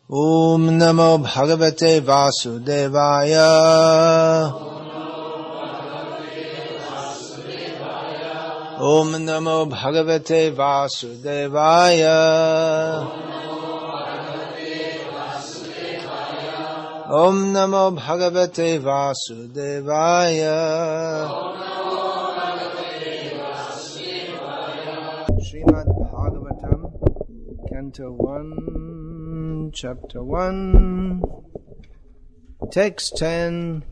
Om Namo Bhagavate Vasudevaya. Om Namo Bhagavate Vasudevaya. Om Namo Bhagavate Vasudevaya. Srimad Bhagavatam, Canto 1, Chapter 1, Text 10,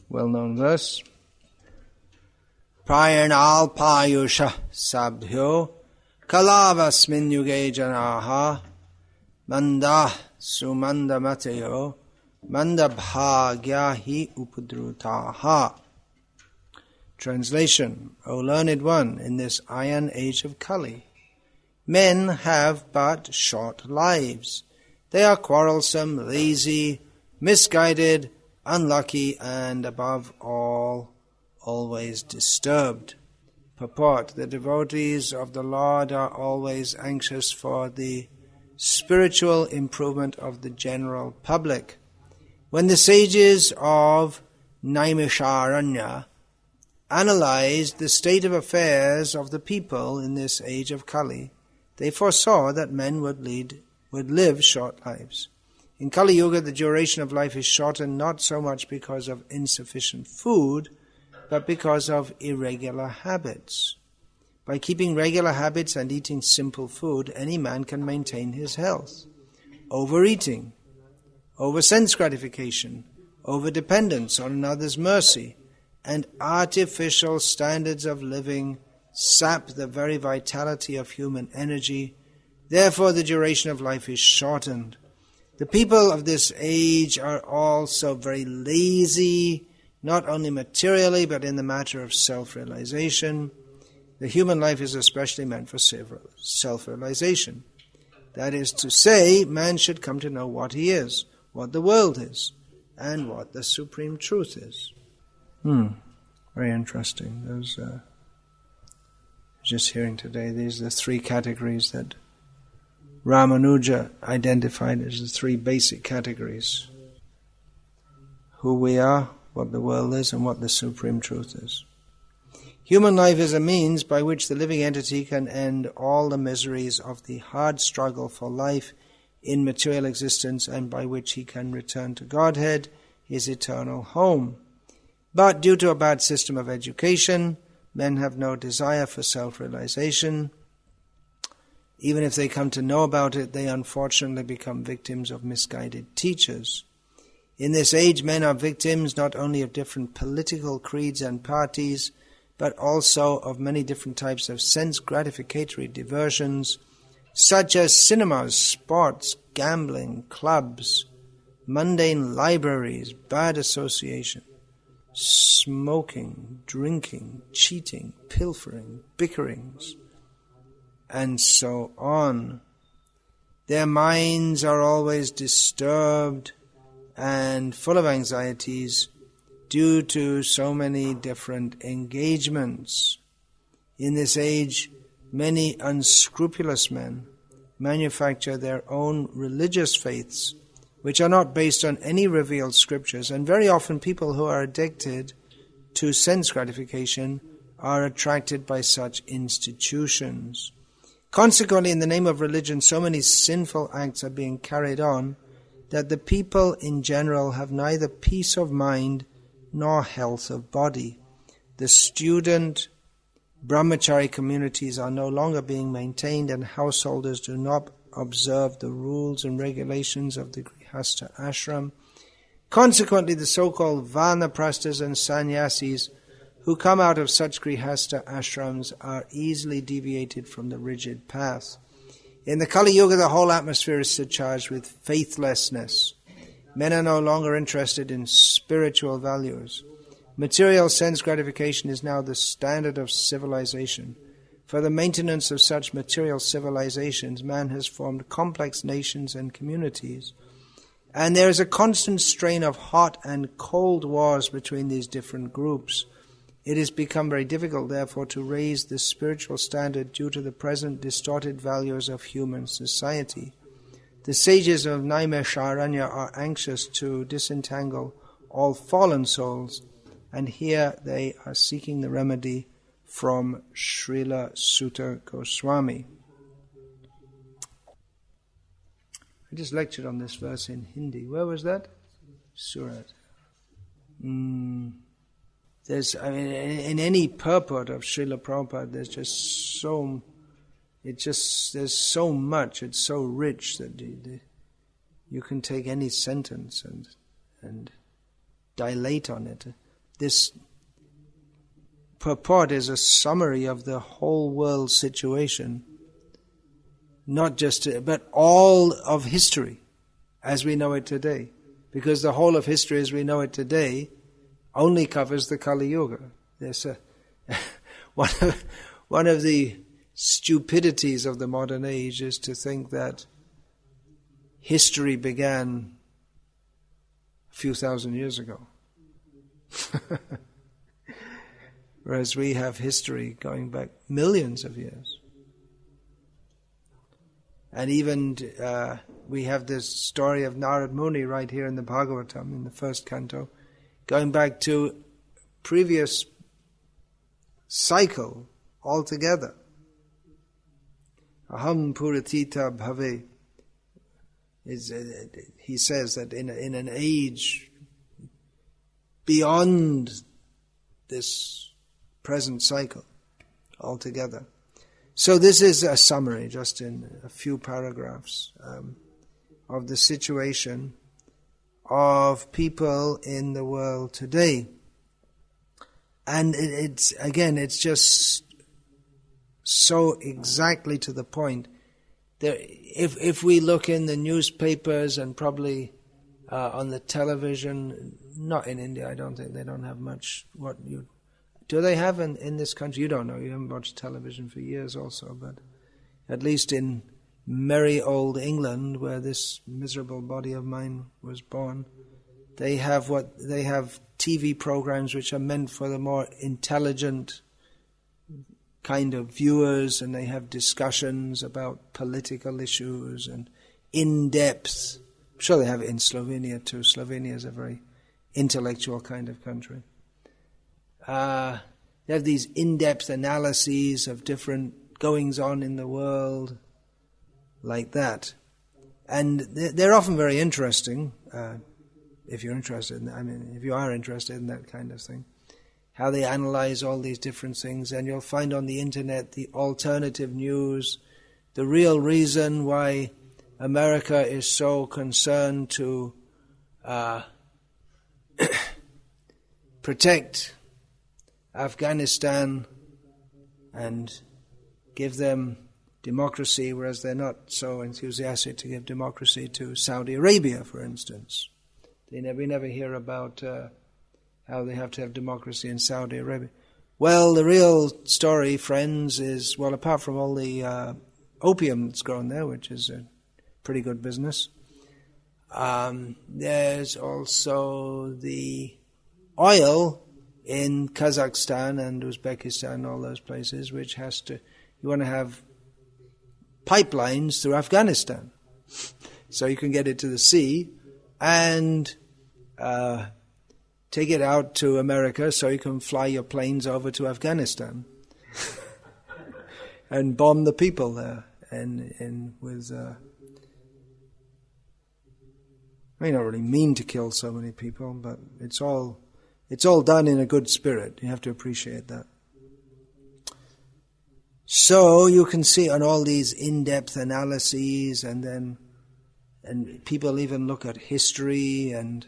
well-known verse. Prayanal Payusha Sabhyo Kalavasmin Yuge Janaha Manda Sumanda Mateo Manda Bhagyahi Upudrutaha. Translation: O learned one, in this iron age of Kali, men have but short lives. They are quarrelsome, lazy, misguided, unlucky, and above all, always disturbed. Purport: the devotees of the Lord are always anxious for the spiritual improvement of the general public. When the sages of Naimisharanya analyzed the state of affairs of the people in this age of Kali, they foresaw that men would live short lives. In Kali Yuga, the duration of life is shortened not so much because of insufficient food, but because of irregular habits. By keeping regular habits and eating simple food, any man can maintain his health. Overeating, over-sense gratification, over-dependence on another's mercy, and artificial standards of living sap the very vitality of human energy. Therefore, the duration of life is shortened. The people of this age are also very lazy, not only materially, but in the matter of self-realization. The human life is especially meant for self-realization. That is to say, man should come to know what he is, what the world is, and what the supreme truth is. Very interesting. Those, just hearing today, these are the three categories that Ramanuja identified as the three basic categories: who we are, what the world is, and what the supreme truth is. Human life is a means by which the living entity can end all the miseries of the hard struggle for life in material existence, and by which he can return to Godhead, his eternal home. But due to a bad system of education, men have no desire for self-realization. Even if they come to know about it, they unfortunately become victims of misguided teachers. In this age, men are victims not only of different political creeds and parties, but also of many different types of sense-gratificatory diversions, such as cinemas, sports, gambling, clubs, mundane libraries, bad association, smoking, drinking, cheating, pilfering, bickerings, and so on. Their minds are always disturbed and full of anxieties due to so many different engagements. In this age, many unscrupulous men manufacture their own religious faiths, which are not based on any revealed scriptures, and very often people who are addicted to sense gratification are attracted by such institutions. Consequently, in the name of religion, so many sinful acts are being carried on that the people in general have neither peace of mind nor health of body. The student brahmachari communities are no longer being maintained, and householders do not observe the rules and regulations of the Grihastha ashram. Consequently, the so-called vanaprasthas and sannyasis who come out of such Grihastha ashrams are easily deviated from the rigid path. In the Kali Yuga, the whole atmosphere is surcharged with faithlessness. Men are no longer interested in spiritual values. Material sense gratification is now the standard of civilization. For the maintenance of such material civilizations, man has formed complex nations and communities. And there is a constant strain of hot and cold wars between these different groups. It has become very difficult, therefore, to raise the spiritual standard due to the present distorted values of human society. The sages of Naimisharanya are anxious to disentangle all fallen souls, and here they are seeking the remedy from Srila Sutta Goswami. I just lectured on this verse in Hindi. Where was that? Surat. There's, in any purport of Srila Prabhupada, there's so much. It's so rich that you can take any sentence and dilate on it. This purport is a summary of the whole world situation, not just, but all of history as we know it today. Because the whole of history as we know it today only covers the Kali Yuga. There's one of the stupidities of the modern age is to think that history began a few thousand years ago. Whereas we have history going back millions of years. And even we have this story of Narad Muni right here in the Bhagavatam, in the first canto, going back to previous cycle altogether. Aham puratita bhave. He says that in an age beyond this present cycle altogether. So this is a summary, just in a few paragraphs, of the situation of people in the world today. And it's just so exactly to the point. If we look in the newspapers and probably on the television, not in India, I don't think they don't have much. Do they have in this country? You don't know. You haven't watched television for years also, but at least in merry old England, where this miserable body of mine was born, they have TV programs which are meant for the more intelligent kind of viewers, and they have discussions about political issues and in-depth. I'm sure they have it in Slovenia too. Slovenia is a very intellectual kind of country. They have these in-depth analyses of different goings-on in the world, like that. And they're often very interesting, if you're interested if you are interested in that kind of thing. How they analyze all these different things, and you'll find on the internet the alternative news, the real reason why America is so concerned to protect Afghanistan and give them democracy, whereas they're not so enthusiastic to give democracy to Saudi Arabia, for instance. We never hear about how they have to have democracy in Saudi Arabia. Well, the real story, friends, is, well, apart from all the opium that's grown there, which is a pretty good business, there's also the oil in Kazakhstan and Uzbekistan, all those places, which you want to have pipelines through Afghanistan. So you can get it to the sea and take it out to America so you can fly your planes over to Afghanistan and bomb the people there. And with, I don't really mean to kill so many people, but it's all done in a good spirit. You have to appreciate that. So you can see on all these in-depth analyses, and people even look at history, and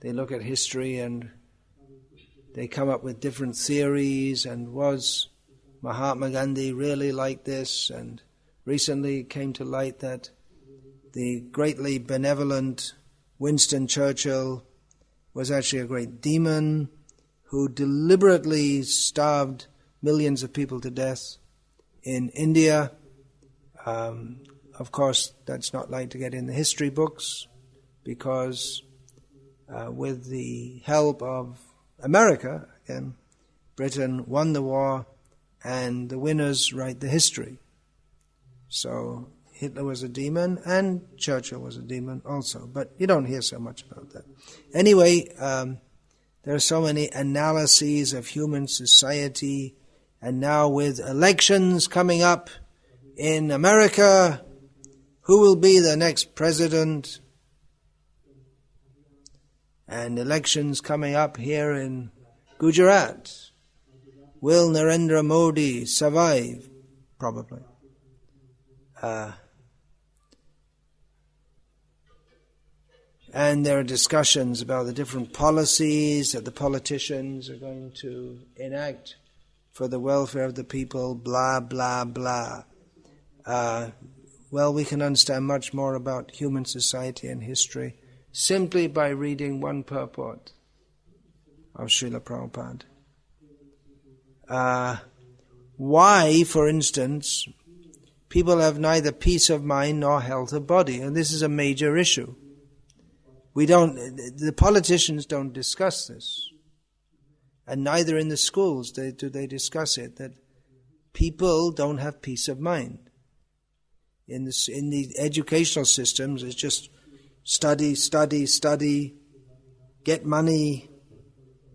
they look at history and they come up with different theories, and was Mahatma Gandhi really like this? And recently it came to light that the greatly benevolent Winston Churchill was actually a great demon who deliberately starved millions of people to death in India. Of course, that's not like to get in the history books, because with the help of America, again, Britain won the war, and the winners write the history. So Hitler was a demon, and Churchill was a demon also, but you don't hear so much about that. Anyway, there are so many analyses of human society, and now with elections coming up in America, who will be the next president? And elections coming up here in Gujarat. Will Narendra Modi survive? Probably. And there are discussions about the different policies that the politicians are going to enact for the welfare of the people, blah, blah, blah. Well, we can understand much more about human society and history simply by reading one purport of Srila Prabhupada. Why, for instance, people have neither peace of mind nor health of body, and this is a major issue. The politicians don't discuss this, and neither in the schools do they discuss it, that people don't have peace of mind. In the educational systems, it's just study, study, study, get money.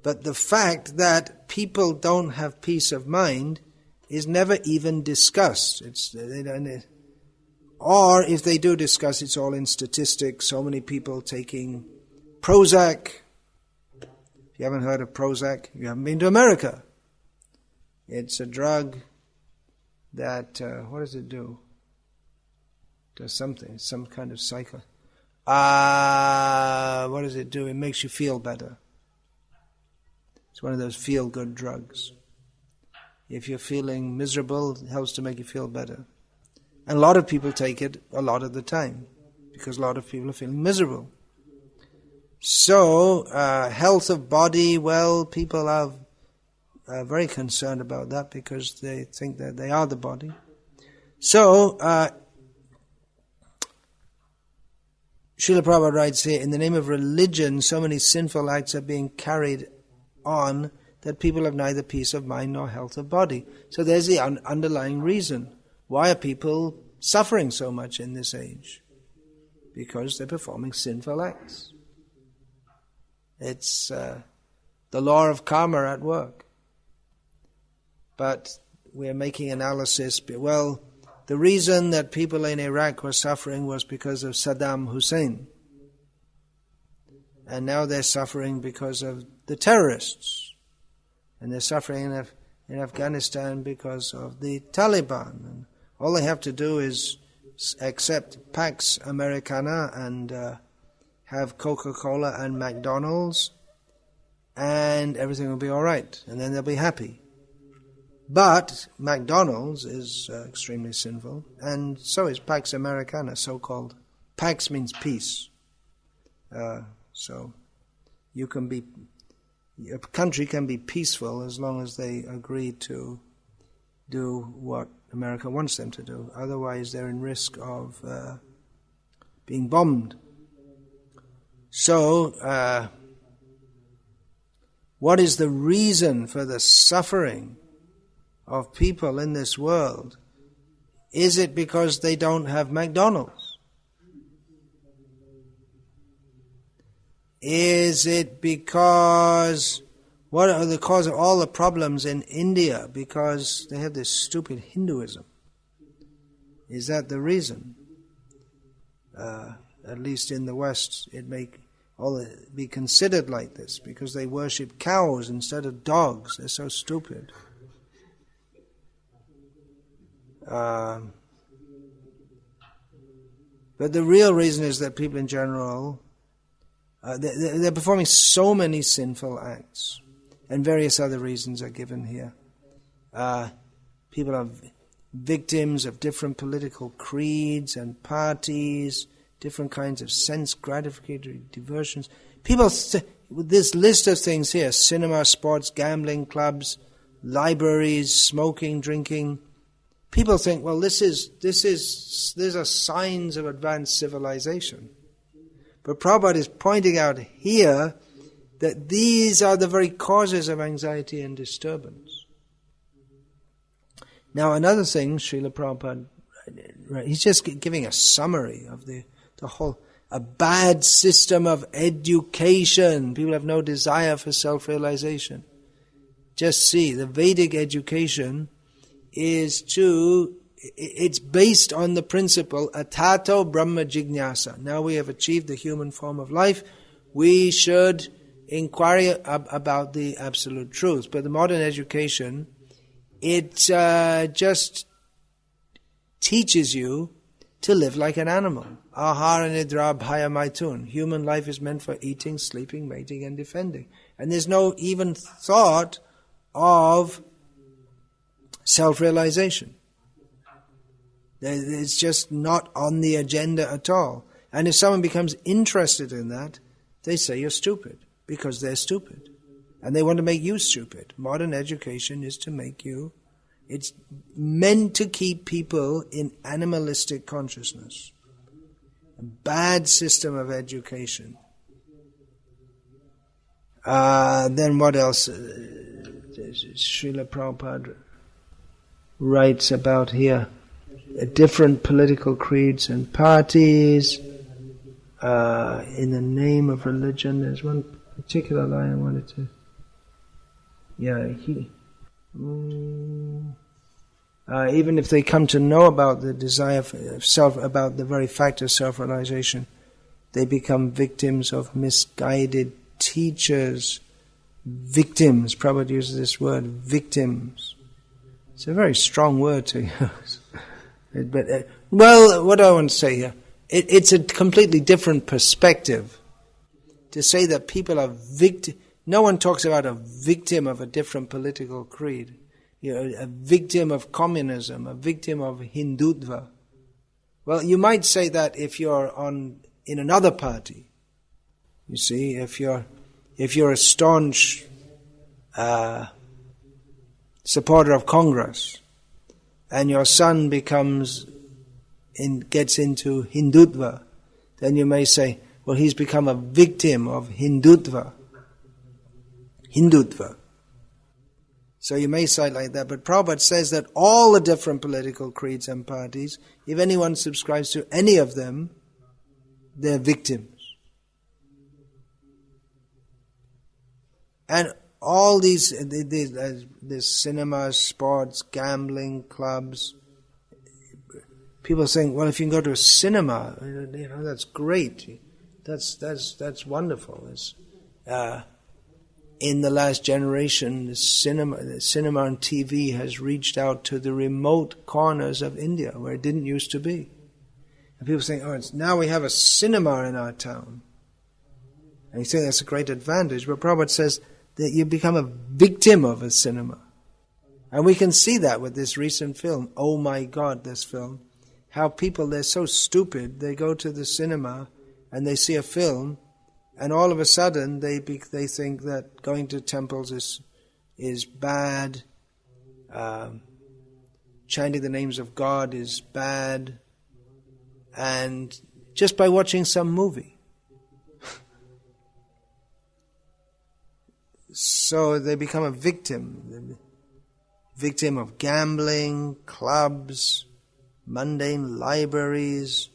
But the fact that people don't have peace of mind is never even discussed. Or if they do discuss, it's all in statistics. So many people taking Prozac. If you haven't heard of Prozac, you haven't been to America. It's a drug that, what does it do? Does something, some kind of cycle. What does it do? It makes you feel better. It's one of those feel-good drugs. If you're feeling miserable, it helps to make you feel better. And a lot of people take it a lot of the time, because a lot of people are feeling miserable. So, health of body, well, people are very concerned about that because they think that they are the body. So, Srila Prabhupada writes here, in the name of religion, so many sinful acts are being carried on that people have neither peace of mind nor health of body. So there's the underlying reason. Why are people suffering so much in this age? Because they're performing sinful acts. It's the law of karma at work. But we're making analysis, well, the reason that people in Iraq were suffering was because of Saddam Hussein. And now they're suffering because of the terrorists. And they're suffering in Afghanistan because of the Taliban. And all they have to do is accept Pax Americana and have Coca-Cola and McDonald's, and everything will be all right. And then they'll be happy. But McDonald's is extremely sinful, and so is Pax Americana, so-called. Pax means peace. So you can be, a country can be peaceful as long as they agree to do what America wants them to do. Otherwise, they're in risk of being bombed. So, what is the reason for the suffering of people in this world? Is it because they don't have McDonald's? Is it because, what are the cause of all the problems in India? Because they have this stupid Hinduism. Is that the reason? At least in the West, it may all be considered like this, because they worship cows instead of dogs. They're so stupid. But the real reason is that people in general, they're performing so many sinful acts, and various other reasons are given here. People are victims of different political creeds and parties, different kinds of sense gratificatory diversions. People, with this list of things here, cinema, sports, gambling, clubs, libraries, smoking, drinking, people think, well, these are signs of advanced civilization. But Prabhupada is pointing out here that these are the very causes of anxiety and disturbance. Now, another thing Srila Prabhupada Right. He's just giving a summary of the whole, a bad system of education. People have no desire for self-realization. Just see, the Vedic education it's based on the principle, atato brahma jignasa. Now we have achieved the human form of life, we should inquire about the absolute truth. But the modern education, it just teaches you to live like an animal. Ahara nidra bhaya maitun. Human life is meant for eating, sleeping, mating and defending. And there's no even thought of self-realization. It's just not on the agenda at all. And if someone becomes interested in that, they say you're stupid, because they're stupid. And they want to make you stupid. Modern education is to make you, it's meant to keep people in animalistic consciousness. A bad system of education. Then what else? Srila Prabhupada writes about here. Different political creeds and parties in the name of religion. There's one particular line I wanted to... even if they come to know about the desire for self, about the very fact of self-realization, they become victims of misguided teachers. Victims. Prabhupada uses this word, victims. It's a very strong word to use. But, what do I want to say here? It's a completely different perspective. To say that people are no one talks about a victim of a different political creed. A victim of communism, a victim of Hindutva. Well, you might say that if you're in another party. You see, if you're a staunch supporter of Congress, and your son gets into Hindutva, then you may say, well, he's become a victim of Hindutva. So you may say it like that, but Prabhupada says that all the different political creeds and parties, if anyone subscribes to any of them, they're victims. And all these cinemas, sports, gambling, clubs, people saying, well, if you can go to a cinema, that's great. That's wonderful. In the last generation, the cinema and TV has reached out to the remote corners of India where it didn't used to be. And people saying, now we have a cinema in our town. And you think that's a great advantage. But Prabhupada says that you become a victim of a cinema. And we can see that with this recent film. Oh my God, this film. How people, they're so stupid, they go to the cinema and they see a film, and all of a sudden they think that going to temples is bad, chanting the names of God is bad, and just by watching some movie. So they become a victim of gambling, clubs, mundane libraries.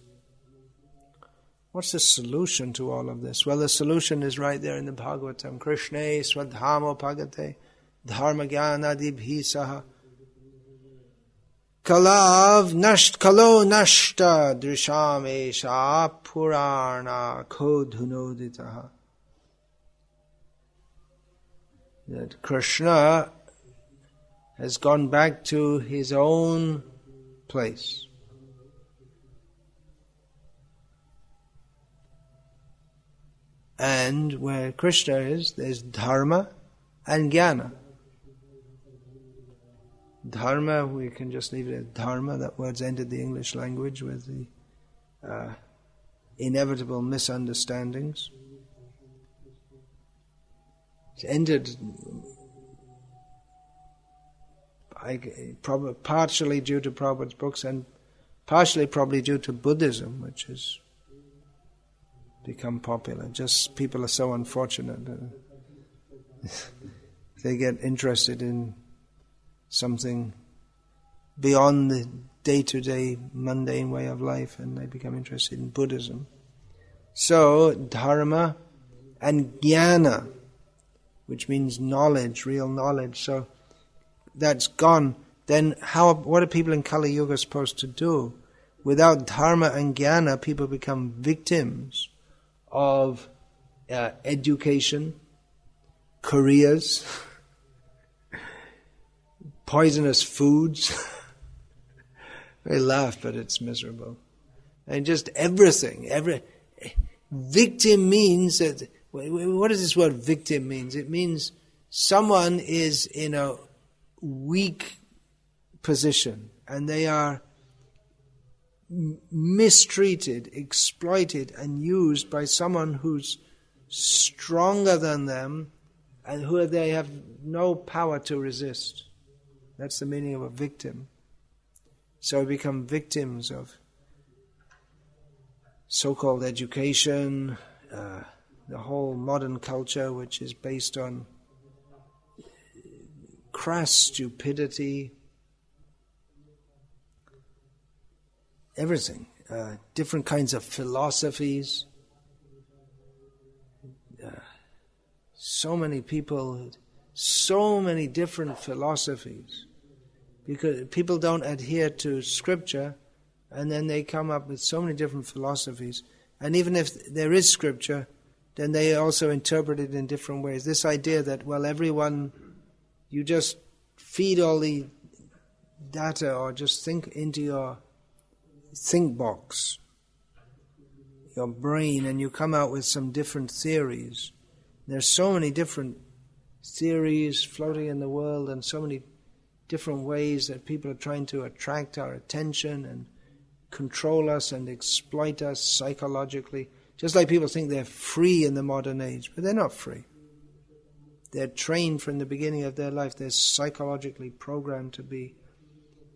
What's the solution to all of this? Well, the solution is right there in the Bhagavatam. Krishne swadhamo pagate dharma jnanadibhi saha kalo nashta drisham esha purana kodhunoditaha. That Krishna has gone back to his own place. And where Krishna is, there's dharma and jnana. Dharma, we can just leave it at dharma. That word's entered the English language with the inevitable misunderstandings. It's entered partially due to Prabhupada's books and partially probably due to Buddhism, which has become popular. Just people are so unfortunate. They get interested in something beyond the day-to-day mundane way of life, and they become interested in Buddhism. So, dharma and jnana, which means knowledge, real knowledge. So, that's gone. Then what are people in Kali Yuga supposed to do? Without dharma and jnana, people become victims of education, careers, poisonous foods. They laugh, but it's miserable. And just everything. Victim means that, what does this word victim means? It means someone is in a weak position and they are mistreated, exploited and used by someone who's stronger than them and who they have no power to resist. That's the meaning of a victim. So we become victims of so-called education, the whole modern culture which is based on crass stupidity, everything, different kinds of philosophies, so many people, so many different philosophies, because people don't adhere to scripture, and then they come up with so many different philosophies. And even if there is scripture, then they also interpret it in different ways. This idea that, well, everyone, you just feed all the data or just think into your think box, your brain, and you come out with some different theories. There's so many different theories floating in the world and so many different ways that people are trying to attract our attention and control us and exploit us psychologically. Just like people think they're free in the modern age, but they're not free. They're trained from the beginning of their life. They're psychologically programmed to be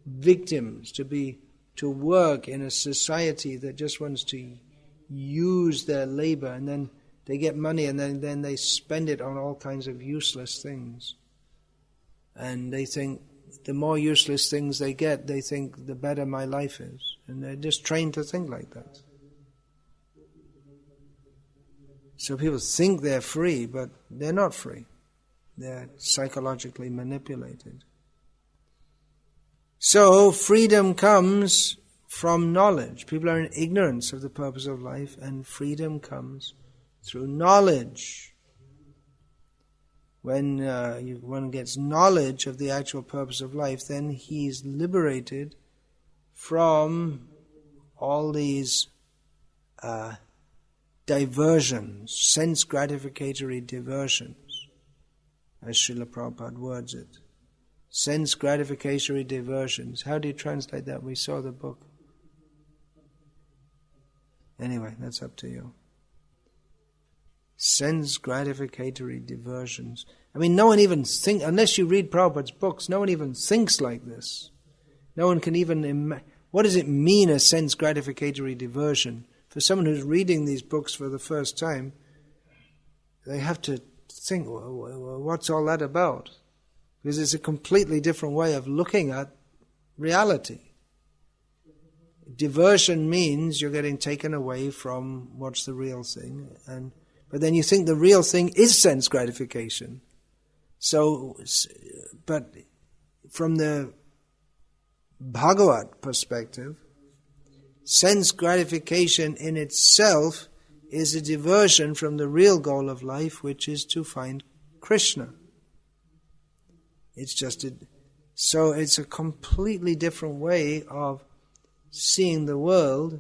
victims, to work in a society that just wants to use their labor, and then they get money and then they spend it on all kinds of useless things. And they think the more useless things they get, they think the better my life is. And they're just trained to think like that. So people think they're free, but they're not free. They're psychologically manipulated. So freedom comes from knowledge. People are in ignorance of the purpose of life, and freedom comes through knowledge. When one gets knowledge of the actual purpose of life, then he's liberated from all these diversions, sense gratificatory diversions, as Srila Prabhupada words it. Sense gratificatory diversions. How do you translate that? We saw the book. Anyway, that's up to you. Sense gratificatory diversions. I mean, no one even thinks, unless you read Prabhupada's books, no one even thinks like this. No one can even what does it mean, a sense gratificatory diversion? For someone who's reading these books for the first time, they have to think, what's all that about? Because it's a completely different way of looking at reality. Diversion means you're getting taken away from what's the real thing, but then you think the real thing is sense gratification. So, but from the Bhagavad perspective, sense gratification in itself is a diversion from the real goal of life, which is to find Krishna. So it's a completely different way of seeing the world,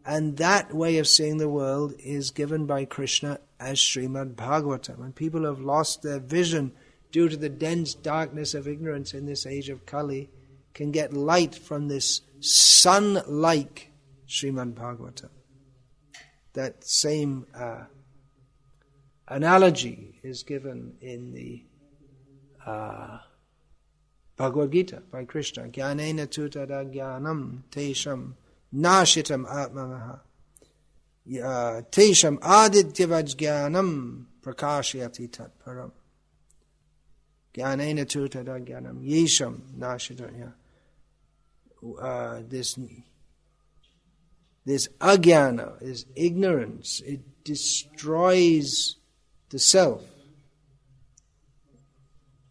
and that way of seeing the world is given by Krishna as Srimad Bhagavatam. When people have lost their vision due to the dense darkness of ignorance in this age of Kali, can get light from this sun-like Srimad Bhagavatam. That same analogy is given in the Bhagavad-gita by Krishna. Jnanena tutada jnanam tesham nashitam atmanaha. Tesham adityavaj jnanam prakashyati tatparam. Jnanena tutada jnanam yesham nashitam. this ajnana, this ignorance, it destroys the self.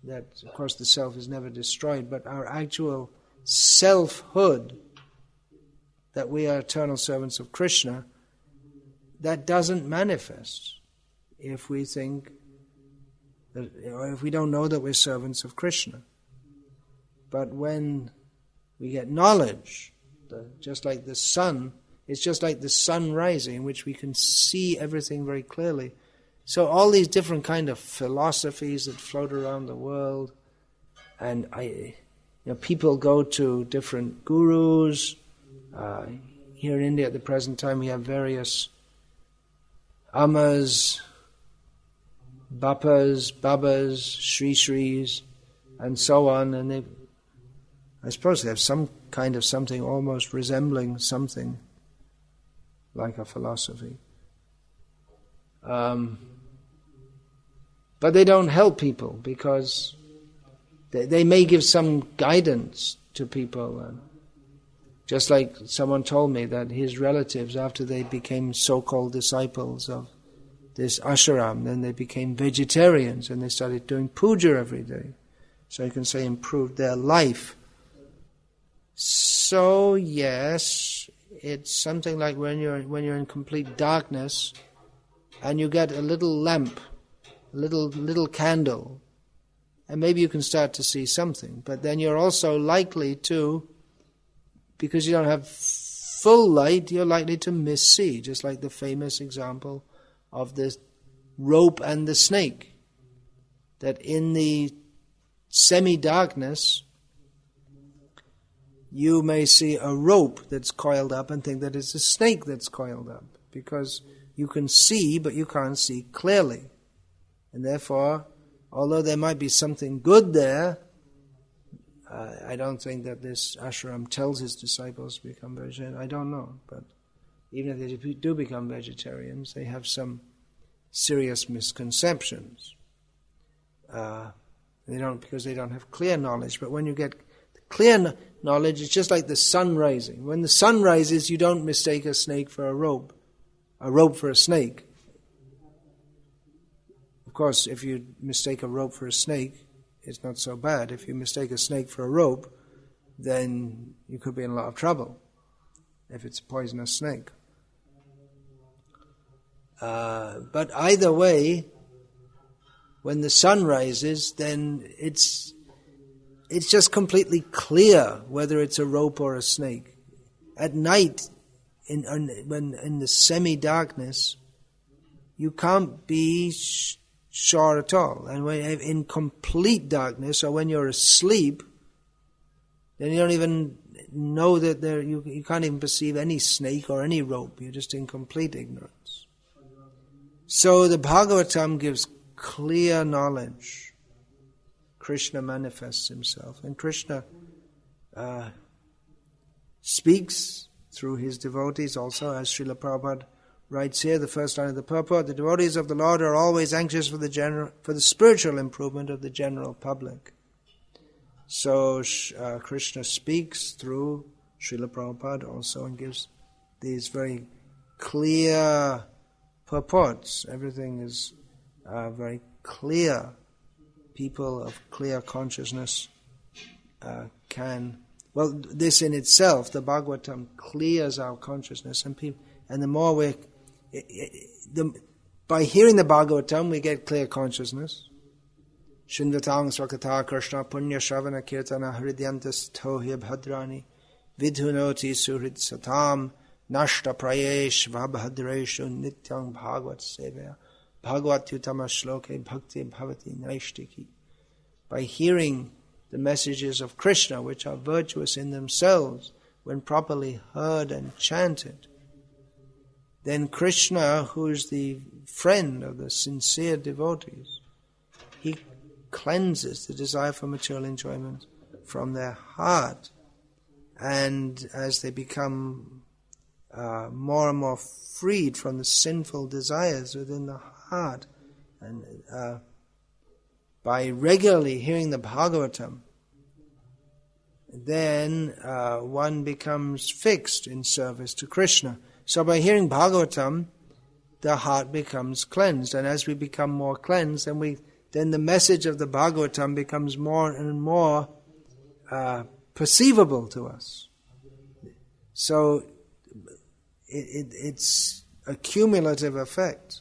That, of course, the self is never destroyed, but our actual selfhood, that we are eternal servants of Krishna, that doesn't manifest if we think that, or if we don't know that we're servants of Krishna. But when we get knowledge, just like the sun, it's just like the sun rising, in which we can see everything very clearly. So all these different kind of philosophies that float around the world, and people go to different gurus. Here in India at the present time we have various Amas, Bapas, Babas, Sri Sris, and so on, and I suppose they have some kind of something almost resembling something like a philosophy. But they don't help people, because they may give some guidance to people. Just like someone told me that his relatives, after they became so-called disciples of this ashram, then they became vegetarians and they started doing puja every day. So you can say improved their life. So yes, it's something like when you're in complete darkness and you get a little lamp, a little candle, and maybe you can start to see something. But then you're also likely to, because you don't have full light, you're likely to missee, just like the famous example of the rope and the snake. That in the semi-darkness, you may see a rope that's coiled up and think that it's a snake that's coiled up, because you can see, but you can't see clearly. And therefore, although there might be something good there, I don't think that this ashram tells his disciples to become vegetarians. I don't know, but even if they do become vegetarians, they have some serious misconceptions. Because they don't have clear knowledge. But when you get clear knowledge, it's just like the sun rising. When the sun rises, you don't mistake a snake for a rope for a snake. Of course, if you mistake a rope for a snake, it's not so bad. If you mistake a snake for a rope, then you could be in a lot of trouble if it's a poisonous snake. But either way, when the sun rises, then it's just completely clear whether it's a rope or a snake. At night, when in the semi-darkness, you can't be sure at all. And when in complete darkness, or when you're asleep, then you don't even know that you can't even perceive any snake or any rope. You're just in complete ignorance. So the Bhagavatam gives clear knowledge. Krishna manifests himself, and Krishna speaks through his devotees also, as Srila Prabhupada writes here, the first line of the purport: the devotees of the Lord are always anxious for the spiritual improvement of the general public. So Krishna speaks through Srila Prabhupada also and gives these very clear purports. Everything is very clear. People of clear consciousness this in itself, the Bhagavatam, clears our consciousness, and the more by hearing the Bhagavatam, we get clear consciousness. Shinvatang swakata krishna punya shavana kirtana hridyantas tohya bhadrani vidhunoti suhrid satam nashta prayesh vabhadreshu nityang bhagavat sevaya bhagavat yutama shloke bhakti bhavati naishtiki. By hearing the messages of Krishna, which are virtuous in themselves, when properly heard and chanted, then Krishna, who is the friend of the sincere devotees, he cleanses the desire for material enjoyment from their heart. And as they become more and more freed from the sinful desires within the heart, and by regularly hearing the Bhagavatam, then one becomes fixed in service to Krishna. So by hearing Bhagavatam, the heart becomes cleansed, and as we become more cleansed, then the message of the Bhagavatam becomes more and more perceivable to us. So it's a cumulative effect,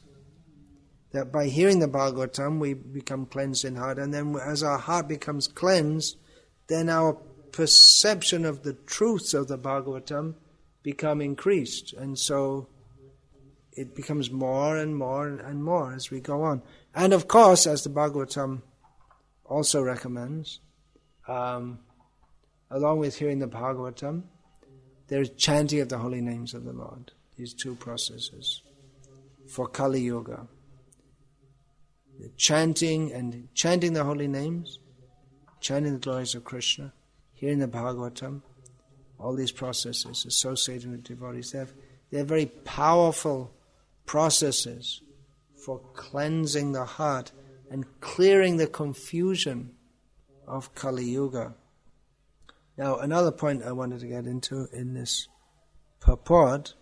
that by hearing the Bhagavatam we become cleansed in heart, and then as our heart becomes cleansed, then our perception of the truths of the Bhagavatam become increased, and so it becomes more and more and more as we go on. And of course, as the Bhagavatam also recommends, along with hearing the Bhagavatam, there is chanting of the holy names of the Lord. These two processes for Kali Yuga. The chanting the holy names, chanting the glories of Krishna, hearing the Bhagavatam, all these processes associated with devotees. They're very powerful processes for cleansing the heart and clearing the confusion of Kali Yuga. Now, another point I wanted to get into in this purport,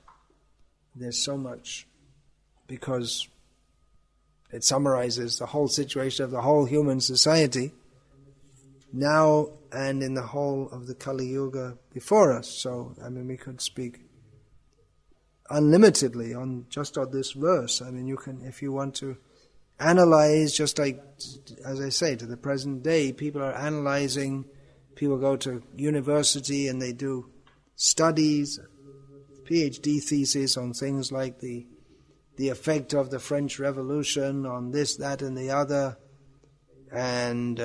there's so much, because it summarizes the whole situation of the whole human society now and in the whole of the Kali Yuga before us. So, we could speak unlimitedly on just on this verse. You can, if you want to analyze, just like, as I say, to the present day, people are analyzing, people go to university and they do studies, PhD theses on things like the effect of the French Revolution on this, that and the other, and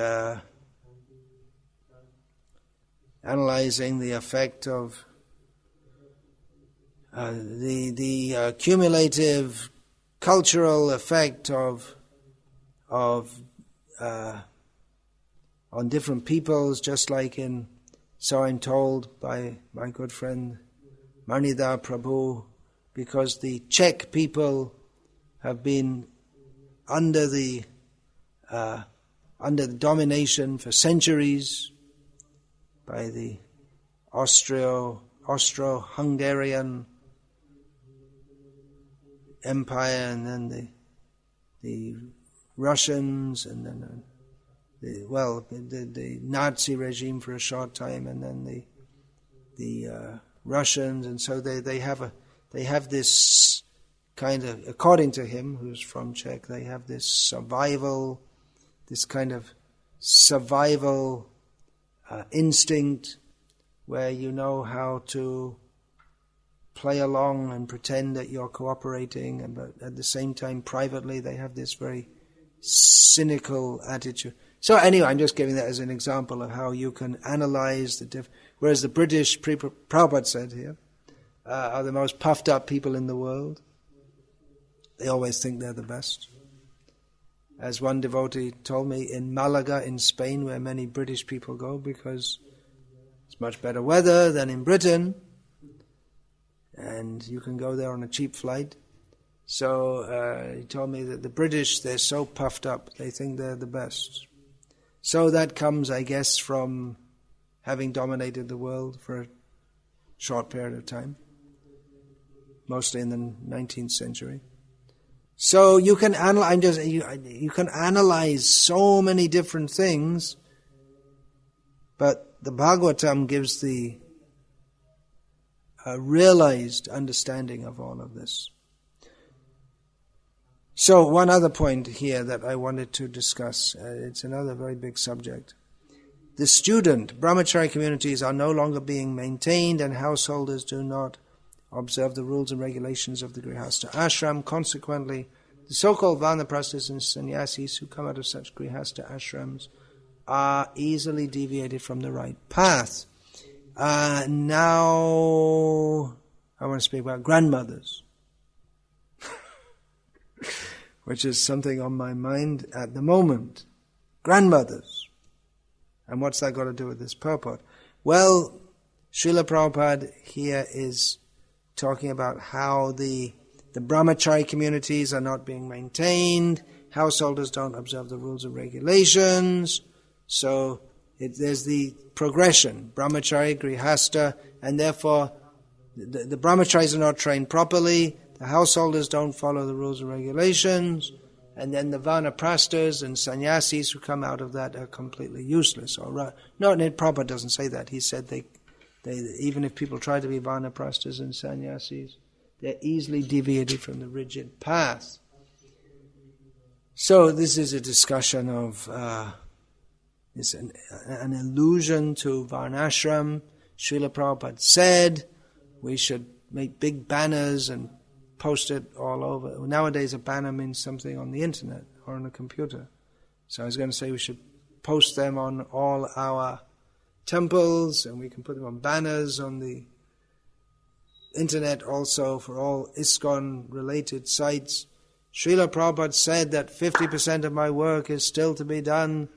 analyzing the effect of the cumulative cultural effect of on different peoples, just like so I'm told by my good friend Manidhar Prabhu, because the Czech people have been under the domination for centuries by the Austro-Hungarian Empire, and then the Russians, and then the Nazi regime for a short time, and then the Russians, and so they have this kind of, according to him, who's from Czech, they have this kind of survival instinct, where you know how to play along and pretend that you're cooperating, but at the same time, privately, they have this very cynical attitude. So anyway, I'm just giving that as an example of how you can analyze whereas the British, Prabhupada said here, are the most puffed up people in the world. They always think they're the best. As one devotee told me, in Malaga, in Spain, where many British people go, because it's much better weather than in Britain, and you can go there on a cheap flight. So he told me that the British, they're so puffed up, they think they're the best. So that comes, I guess, from having dominated the world for a short period of time, mostly in the 19th century. So you can you can analyze so many different things, but the Bhagavatam gives the realized understanding of all of this. So one other point here that I wanted to discuss, it's another very big subject. The student, brahmachari communities are no longer being maintained, and householders do not observe the rules and regulations of the grihastha ashram. Consequently, the so-called vanaprasthas and sannyasis who come out of such grihastha ashrams are easily deviated from the right path. Now, I want to speak about grandmothers, which is something on my mind at the moment. Grandmothers. And what's that got to do with this purport? Well, Srila Prabhupada here is talking about how the brahmachari communities are not being maintained, householders don't observe the rules and regulations, so There's the progression, brahmachari, grihasta, and therefore the brahmacharis are not trained properly, the householders don't follow the rules and regulations, and then the vanaprasthas and sannyasis who come out of that are completely useless. Prabhupada doesn't say that. He said they even if people try to be vanaprasthas and sannyasis, they're easily deviated from the rigid path. So this is a discussion of it's an allusion to Varnashram. Srila Prabhupada said we should make big banners and post it all over. Nowadays a banner means something on the internet or on a computer. So I was going to say we should post them on all our temples, and we can put them on banners on the internet also for all ISKCON related sites. Srila Prabhupada said that 50% of my work is still to be done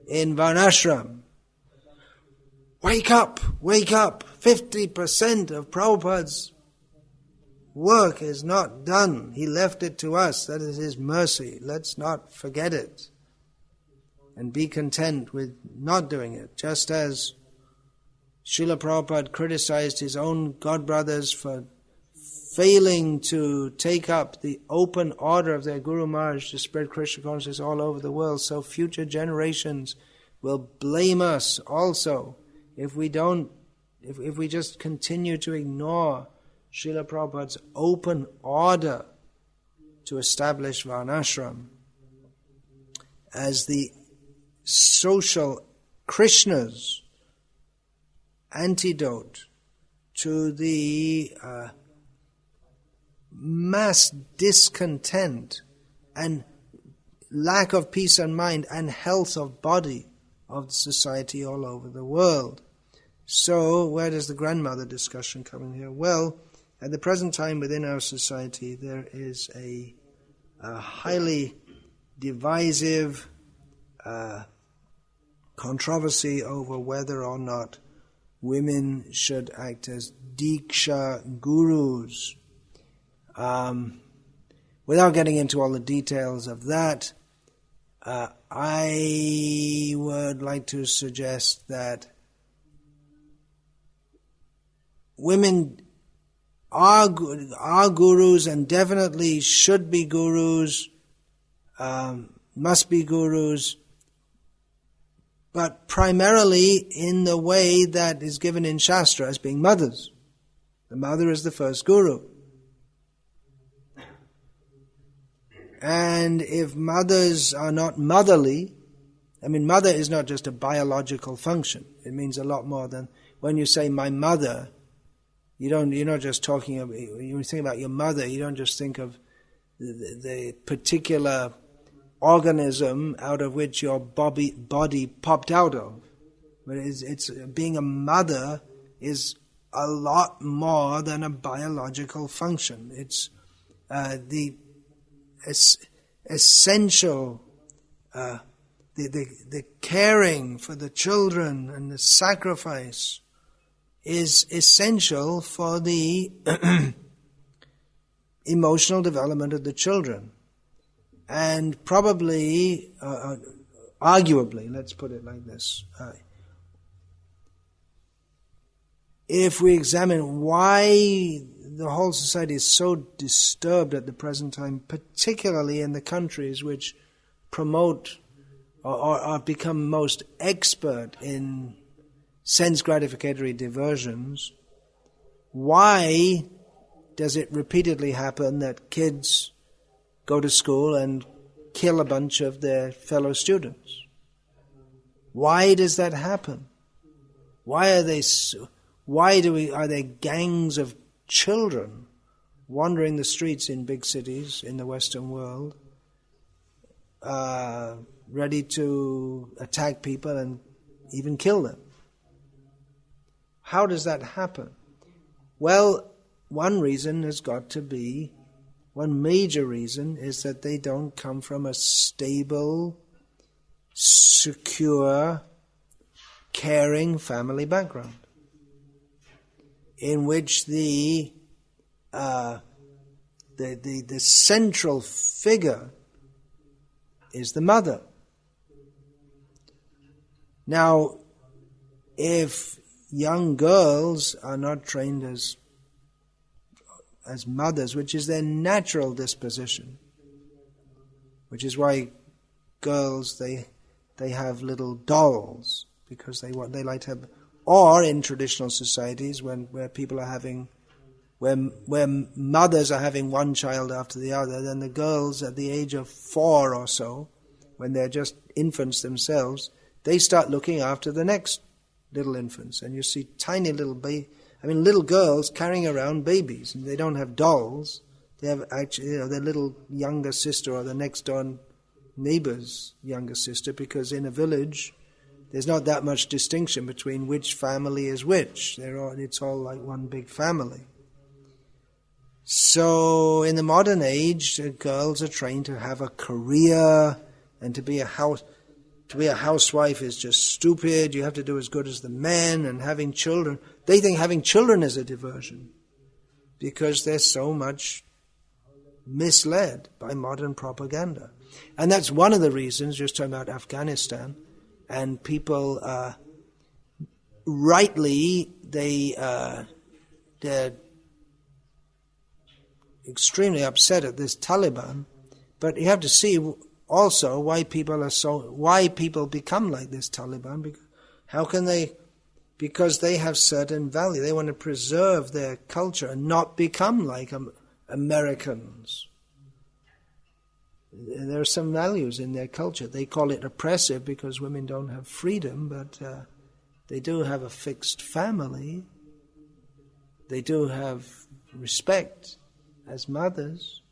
in Varnashram. Wake up! 50% of Prabhupada's work is not done. He left it to us. That is His mercy. Let's not forget it. And be content with not doing it. Just as Srila Prabhupada criticized his own godbrothers for failing to take up the open order of their Guru Maharaj to spread Krishna consciousness all over the world, so future generations will blame us also if we just continue to ignore Srila Prabhupada's open order to establish Varnashram as the social Krishna's antidote to the mass discontent and lack of peace of mind and health of body of the society all over the world. So, where does the grandmother discussion come in here? Well, at the present time within our society there is a highly divisive controversy over whether or not women should act as Diksha gurus. Without getting into all the details of that, I would like to suggest that women are gurus and definitely should be gurus, must be gurus, but primarily in the way that is given in Shastra as being mothers. The mother is the first guru. And if mothers are not motherly, mother is not just a biological function. It means a lot more than when you say my mother. You're not just talking about, when you think about your mother, you don't just think of the particular organism out of which your body popped out of. But it's being a mother is a lot more than a biological function. It's the essential, the caring for the children and the sacrifice is essential for the emotional development of the children. And probably, arguably, let's put it like this, if we examine why the whole society is so disturbed at the present time, particularly in the countries which promote or become most expert in sense gratificatory diversions, why does it repeatedly happen that kids go to school and kill a bunch of their fellow students? Why does that happen? Are there gangs of children wandering the streets in big cities in the Western world, ready to attack people and even kill them? How does that happen? Well, one major reason is that they don't come from a stable, secure, caring family background, in which the central figure is the mother. Now, if young girls are not trained as mothers, which is their natural disposition, which is why girls, they have little dolls, because they like to have, or in traditional societies where people are having, where mothers are having one child after the other, then the girls at the age of 4 or so, when they're just infants themselves, they start looking after the next little infants, and you see tiny little little girls carrying around babies, and they don't have dolls. They have actually, their little younger sister or the next door neighbor's younger sister, because in a village, there's not that much distinction between which family is which. It's all like one big family. So in the modern age, girls are trained to have a career, and to be a housewife is just stupid. You have to do as good as the men, and having children. They think having children is a diversion because they're so much misled by modern propaganda. And that's one of the reasons, just talking about Afghanistan, and people rightly, they're extremely upset at this Taliban, but you have to see also why people become like this Taliban. How can they? Because they have certain value. They want to preserve their culture and not become like Americans. There are some values in their culture. They call it oppressive because women don't have freedom, but they do have a fixed family. They do have respect as mothers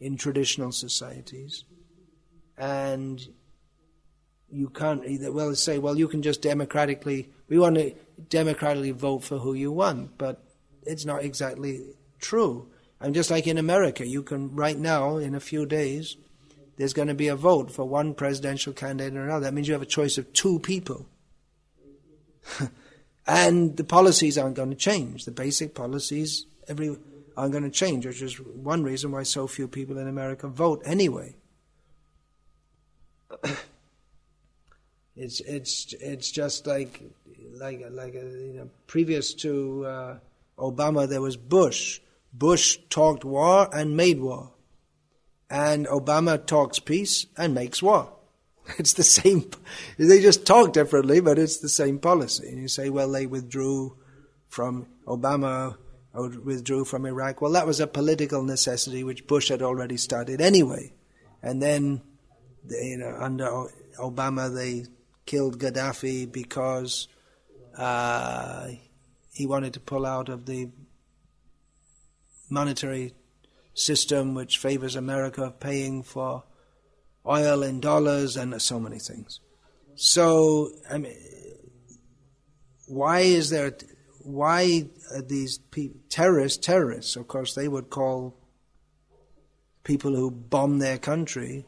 in traditional societies. And you can't either, say, you can just we want to democratically vote for who you want, but it's not exactly true. And just like in America, you can, right now, in a few days, there's going to be a vote for one presidential candidate or another. That means you have a choice of 2 people. And the policies aren't going to change. The basic policies aren't going to change, which is one reason why so few people in America vote anyway. It's just like previous to Obama, there was Bush. Bush talked war and made war, and Obama talks peace and makes war. It's the same. They just talk differently, but it's the same policy. And you say, they withdrew from Obama. Withdrew from Iraq. Well, that was a political necessity which Bush had already started anyway, and then under Obama they killed Gaddafi because he wanted to pull out of the monetary system which favors America paying for oil in dollars and so many things. So, why are these people terrorists? Of course, they would call people who bomb their country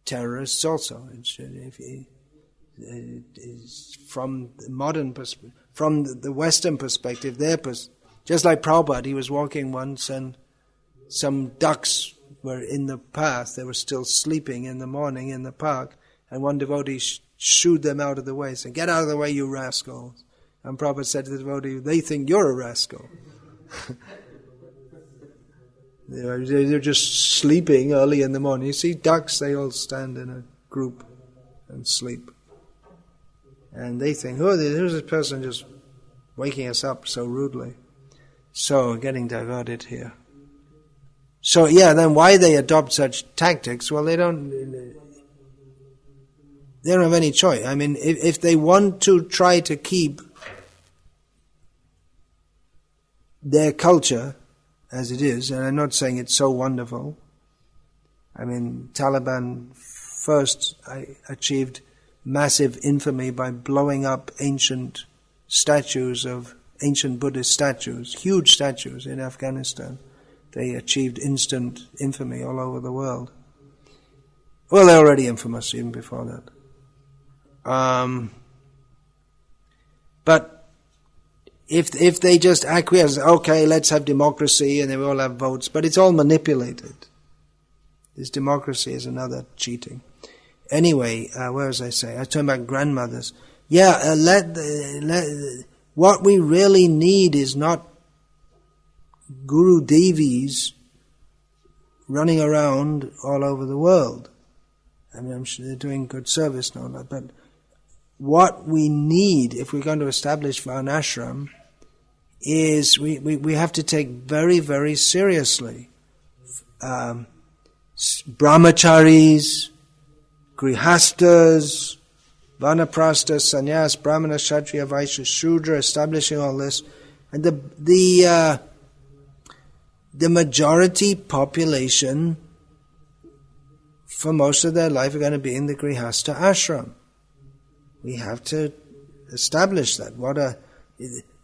terrorists also. It's from the modern perspective, from the Western perspective, just like Prabhupada, he was walking once and some ducks were in the path. They were still sleeping in the morning in the park, and one devotee shooed them out of the way, saying, "Get out of the way, you rascals." And Prabhupada said to the devotee, "They think you're a rascal." They're just sleeping early in the morning. You see ducks, they all stand in a group and sleep. And they think, who's this person just waking us up so rudely? So, getting diverted here. So, then why they adopt such tactics? Well, they don't have any choice. If they want to try to keep their culture as it is, and I'm not saying it's so wonderful. Taliban first achieved massive infamy by blowing up ancient Buddhist statues, huge statues in Afghanistan. They achieved instant infamy all over the world. Well, they're already infamous even before that. But if they just acquiesce, okay, let's have democracy and they will all have votes, but it's all manipulated. This democracy is another cheating. Anyway, where was I saying? I was talking about grandmothers. what we really need is not Guru Devis running around all over the world. I mean, I'm sure they're doing good service and all that, but what we need, if we're going to establish Varnashram, is we have to take very, very seriously brahmacharis, grihastas, vanaprastha, sannyas, brahmana, kshatriya, vaishya, shudra, establishing all this. And the majority population for most of their life are going to be in the grihastha ashram. We have to establish that.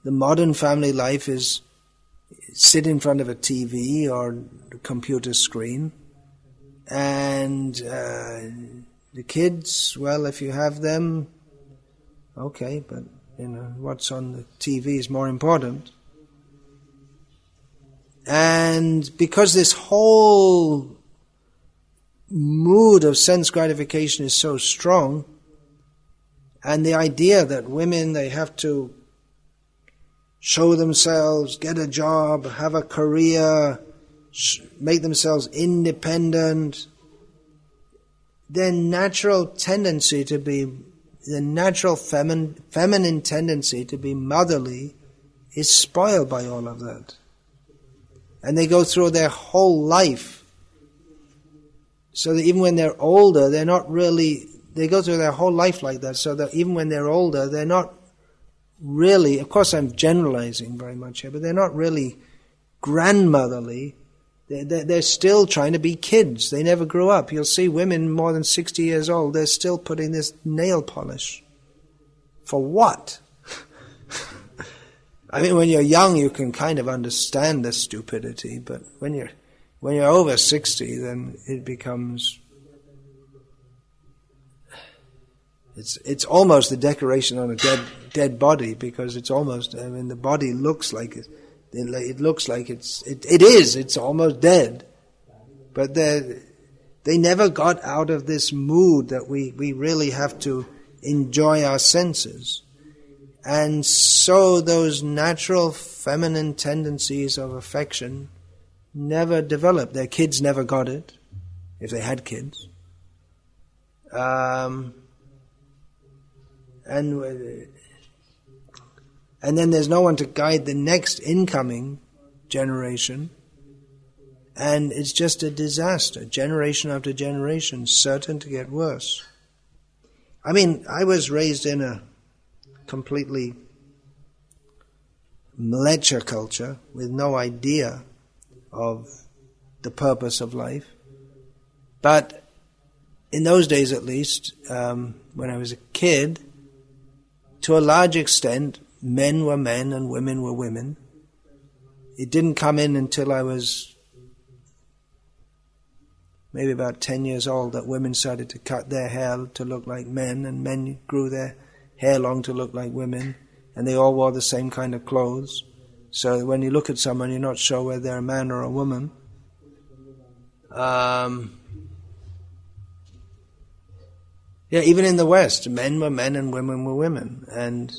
The modern family life is sit in front of a TV or a computer screen, and the kids, well, if you have them, okay, but what's on the TV is more important. And because this whole mood of sense gratification is so strong, and the idea that women, they have to show themselves, get a job, have a career, make themselves independent, their natural tendency to be, the natural feminine tendency to be motherly is spoiled by all of that. And they go through their whole life, so that even when they're older, they're not really, they go through their whole life like that, so that even when they're older, they're not really, of course I'm generalizing very much here, but they're not really grandmotherly. They're still trying to be kids. They never grew up. You'll see women more than 60 years old, they're still putting this nail polish. For what? I mean, when you're young, you can kind of understand the stupidity, but when you're over 60, then it becomes, it's almost the decoration on a dead body, because it's almost, I mean, the body looks like it looks like it's almost dead. But they never got out of this mood that we really have to enjoy our senses. And so those natural feminine tendencies of affection never developed. Their kids never got it, if they had kids. And then there's no one to guide the next incoming generation, and it's just a disaster, generation after generation, certain to get worse. I mean, I was raised in a completely mleccha culture with no idea of the purpose of life. But in those days at least, when I was a kid, to a large extent, men were men and women were women. It didn't come in until I was maybe about 10 years old that women started to cut their hair to look like men, and men grew their hair long to look like women, and they all wore the same kind of clothes. So when you look at someone, you're not sure whether they're a man or a woman. Even in the West, men were men and women were women, and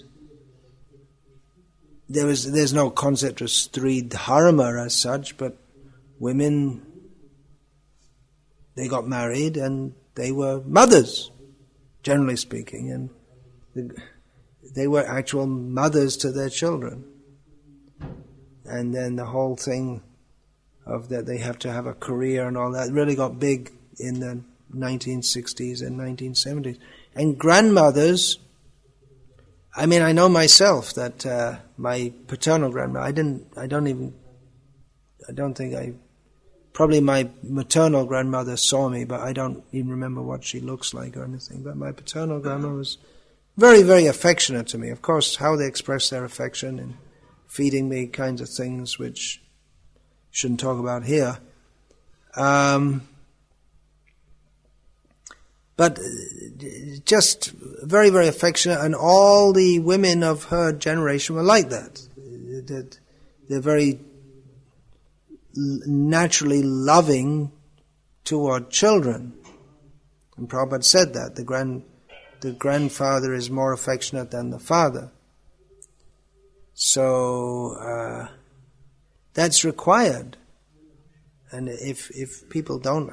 there's no concept of Stri Dharma as such, but women, they got married and they were mothers, generally speaking, and they were actual mothers to their children. And then the whole thing of that they have to have a career and all that really got big in the 1960s and 1970s. And grandmothers, I mean, I know myself that my paternal grandmother, probably my maternal grandmother saw me, but I don't even remember what she looks like or anything. But my paternal grandmother was very, very affectionate to me. Of course, how they express their affection in feeding me kinds of things which shouldn't talk about here. But just very, very affectionate, and all the women of her generation were like that. They're very naturally loving toward children. And Prabhupada said that, the the grandfather is more affectionate than the father. So that's required. And if people don't,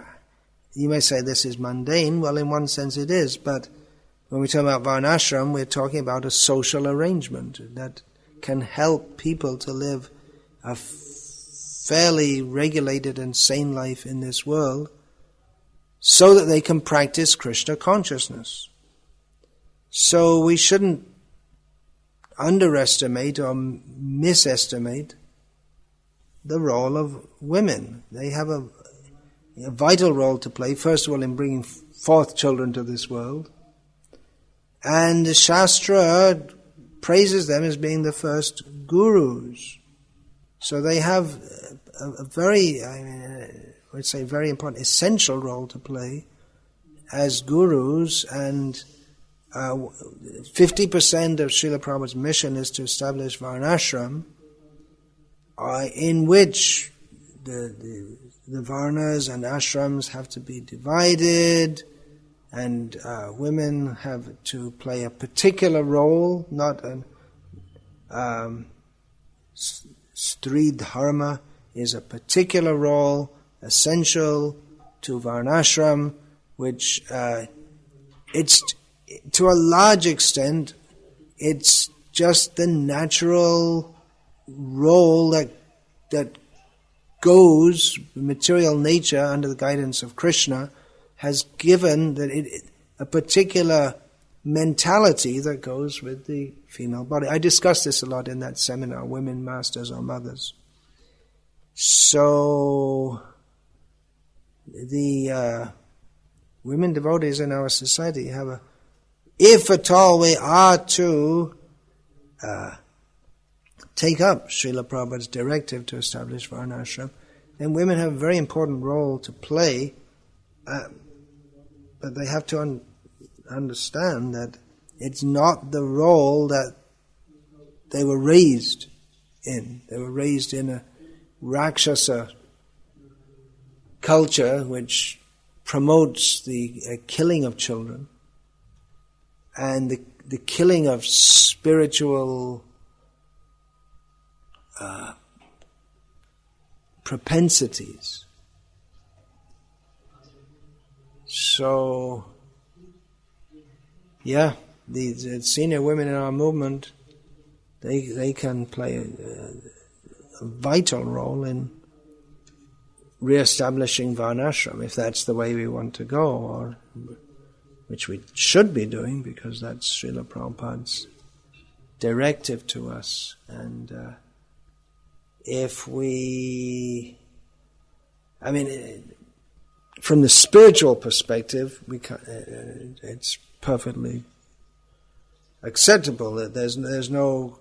you may say this is mundane. Well, in one sense it is, but when we talk about varnashram, we're talking about a social arrangement that can help people to live a fairly regulated and sane life in this world so that they can practice Krishna consciousness. So we shouldn't underestimate or misestimate the role of women. They have a vital role to play, first of all in bringing forth children to this world, and the Shastra praises them as being the first gurus. So they have a very, I would say very important, essential role to play as gurus, and 50% of Srila Prabhupada's mission is to establish Varnashram, in which the Varnas and ashrams have to be divided, and women have to play a particular role, not an Stri Dharma is a particular role essential to Varnashram, which it's to a large extent it's just the natural role that goes, material nature under the guidance of Krishna has given that a particular mentality that goes with the female body. I discussed this a lot in that seminar, Women Masters or Mothers. So the women devotees in our society have if at all we are to take up Srila Prabhupada's directive to establish Varnashram, then women have a very important role to play, but they have to understand that it's not the role that they were raised in. They were raised in a Rakshasa culture which promotes the killing of children and the killing of spiritual propensities. So, yeah, the senior women in our movement, they can play a vital role in re-establishing Varnashram, if that's the way we want to go, or which we should be doing, because that's Srila Prabhupada's directive to us. And if we, from the spiritual perspective, it's perfectly acceptable that there's no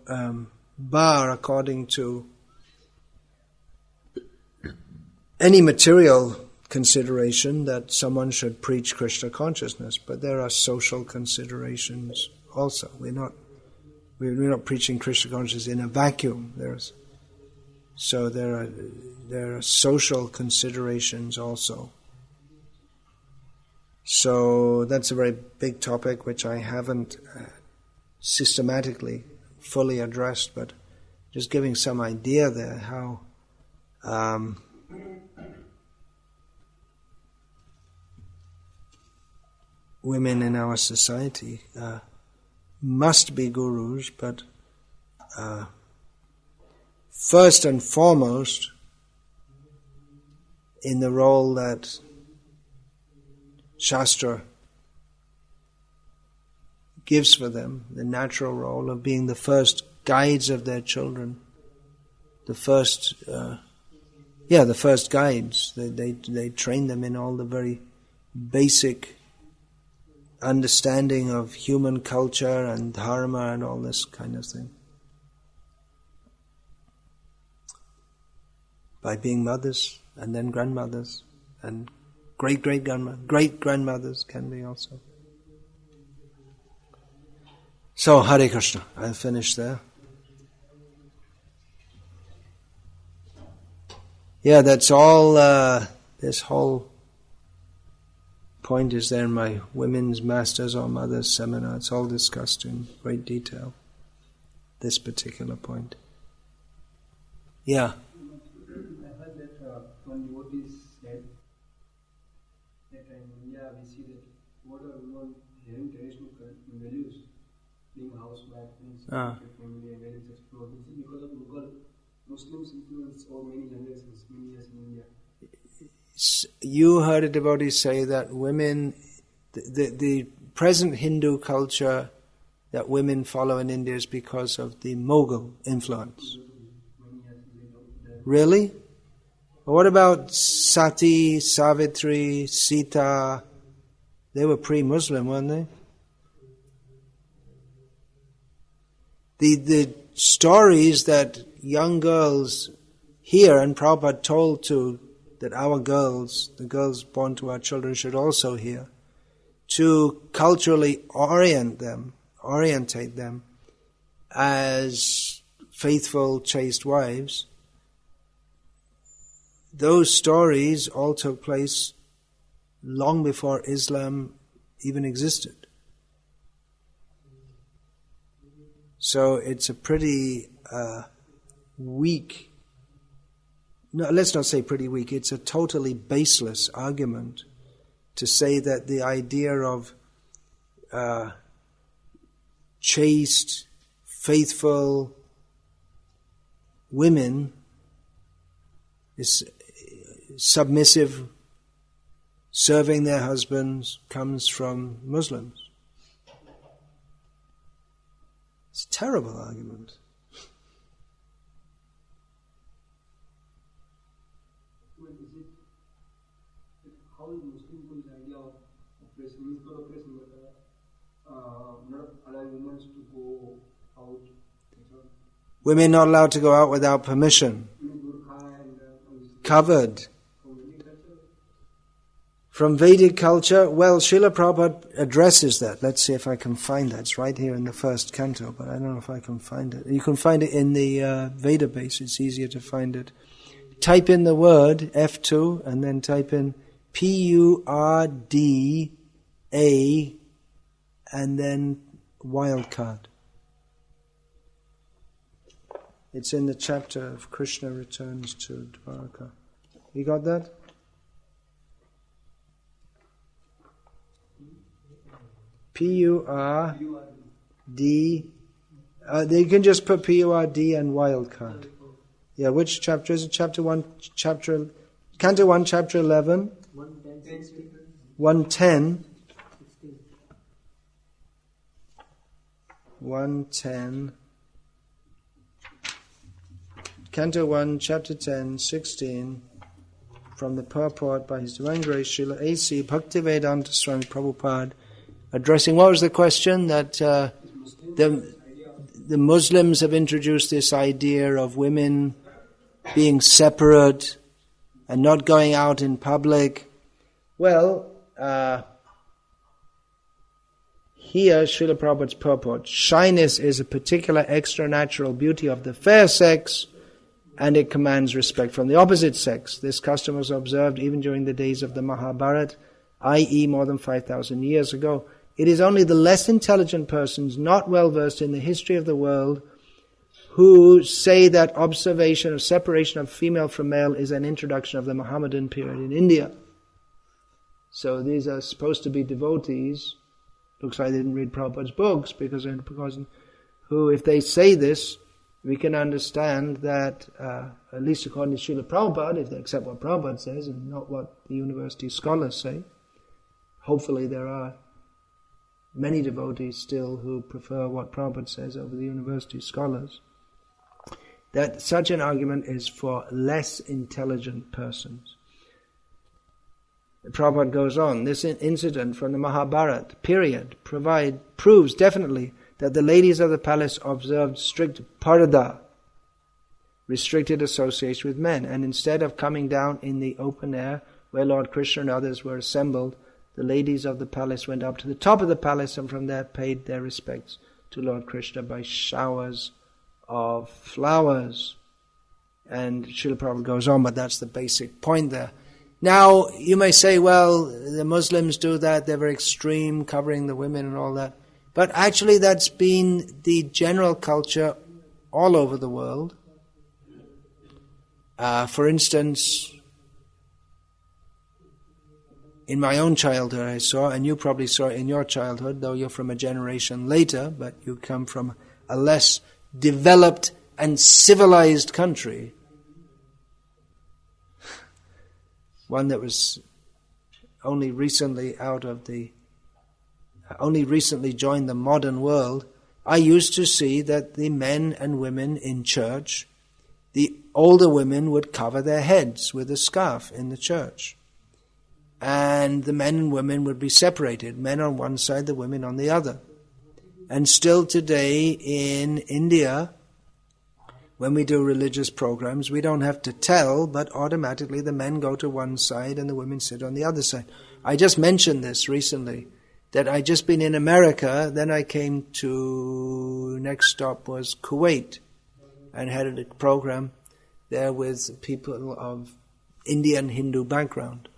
bar according to any material consideration that someone should preach Krishna consciousness, but there are social considerations also. We're not preaching Krishna consciousness in a vacuum. There are social considerations also. So that's a very big topic which I haven't systematically fully addressed, but just giving some idea there how women in our society must be gurus, but first and foremost in the role that Shastra gives for them, the natural role of being the first guides of their children, the first guides. They train them in all the very basic understanding of human culture and dharma and all this kind of thing. By being mothers and then grandmothers and great-grandmothers can be also. So, Hare Krishna. I'll finish there. Yeah, that's all this whole point is there in my Women's Masters or Mothers seminar. It's all discussed in great detail, this particular point. Yeah? I heard that one devotee said that in India we see that what are women having traditional values, being housewife, being supported family and wearing such clothes. This is because of Mughal Muslims influence over many generations, many years in India. You heard a devotee say that women, the present Hindu culture that women follow in India is because of the Mughal influence. Really? What about Sati, Savitri, Sita? They were pre-Muslim, weren't they? The stories that young girls hear and Prabhupada told to, that our girls, the girls born to our children should also hear, to culturally orientate them as faithful, chaste wives. Those stories all took place long before Islam even existed. So it's a pretty weak, no, let's not say pretty weak, it's a totally baseless argument to say that the idea of chaste, faithful women is submissive, serving their husbands, comes from Muslims. It's a terrible argument. How is Muslim idea of oppression? Not oppression, but not allowing women to go out. Women not allowed to go out without permission. Covered. From Vedic culture, well, Srila Prabhupada addresses that. Let's see if I can find that. It's right here in the first canto, but I don't know if I can find it. You can find it in the Veda base. It's easier to find it. Type in the word, F2, and then type in Purda, and then wildcard. It's in the chapter of Krishna returns to Dwarka. You got that? Purd. You can just put Purd and wildcard. Yeah, which chapter is it? Chapter 1, Canto 1, chapter 11. 110. 110. Canto 1, chapter 10, 16. From the purport by His Divine Grace, Srila A.C. Bhaktivedanta Swami Prabhupada, addressing, what was the question? That the Muslims have introduced this idea of women being separate and not going out in public. Well, here Srila Prabhupada's purport, shyness is a particular extra-natural beauty of the fair sex, and it commands respect from the opposite sex. This custom was observed even during the days of the Mahabharata, i.e. more than 5,000 years ago. It is only the less intelligent persons, not well versed in the history of the world, who say that observation of separation of female from male is an introduction of the Mohammedan period in India. So these are supposed to be devotees. Looks like they didn't read Prabhupada's books, because who, if they say this, we can understand that, at least according to Srila Prabhupada, if they accept what Prabhupada says and not what the university scholars say, hopefully there are many devotees still who prefer what Prabhupada says over the university scholars, that such an argument is for less intelligent persons. Prabhupada goes on, this incident from the Mahabharata period proves definitely that the ladies of the palace observed strict parda, restricted association with men, and instead of coming down in the open air where Lord Krishna and others were assembled, the ladies of the palace went up to the top of the palace and from there paid their respects to Lord Krishna by showers of flowers. And Srila Prabhupada goes on, but that's the basic point there. Now, you may say, well, the Muslims do that, they're very extreme, covering the women and all that. But actually that's been the general culture all over the world. For instance, in my own childhood I saw, and you probably saw it in your childhood, though you're from a generation later, but you come from a less developed and civilized country. One that was only recently joined the modern world. I used to see that the men and women in church, the older women would cover their heads with a scarf in the church. And the men and women would be separated, men on one side, the women on the other. And still today in India, when we do religious programs, we don't have to tell, but automatically the men go to one side and the women sit on the other side. I just mentioned this recently, that I just been in America, then I came to, next stop was Kuwait, and had a program there with people of Indian Hindu background.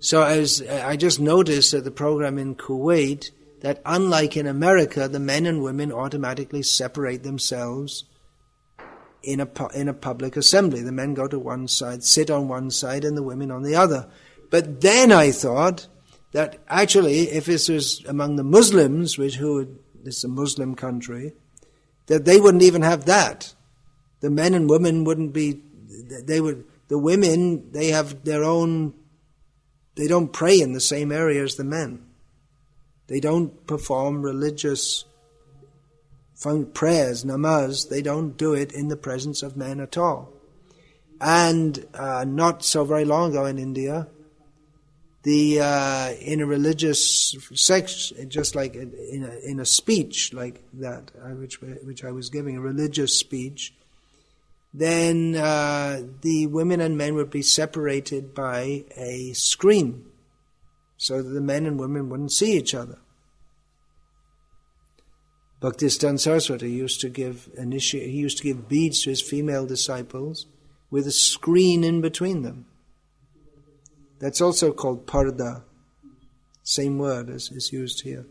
So I just noticed at the program in Kuwait that unlike in America, the men and women automatically separate themselves in a public assembly. The men go to one side, sit on one side, and the women on the other. But then I thought that actually, if this was among the Muslims, this is a Muslim country, that they wouldn't even have that. The men and women wouldn't be. The women, they have their own. They don't pray in the same area as the men. They don't perform religious prayers, namaz. They don't do it in the presence of men at all. And not so very long ago in India, in a religious section, just like in a speech like that, which I was giving, a religious speech, then the women and men would be separated by a screen, so that the men and women wouldn't see each other. Bhakti Saraswati used to give beads to his female disciples with a screen in between them. That's also called parda, same word as is used here.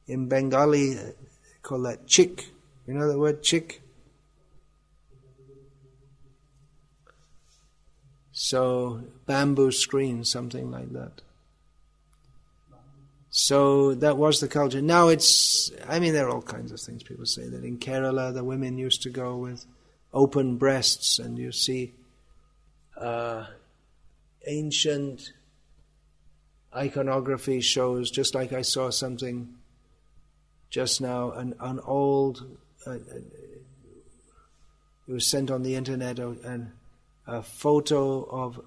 In Bengali, they call that chick. You know the word chick? So, bamboo screen, something like that. So that was the culture. Now there are all kinds of things. People say that in Kerala the women used to go with open breasts, and you see ancient iconography shows, just like I saw something just now, an old, it was sent on the internet, and a photo of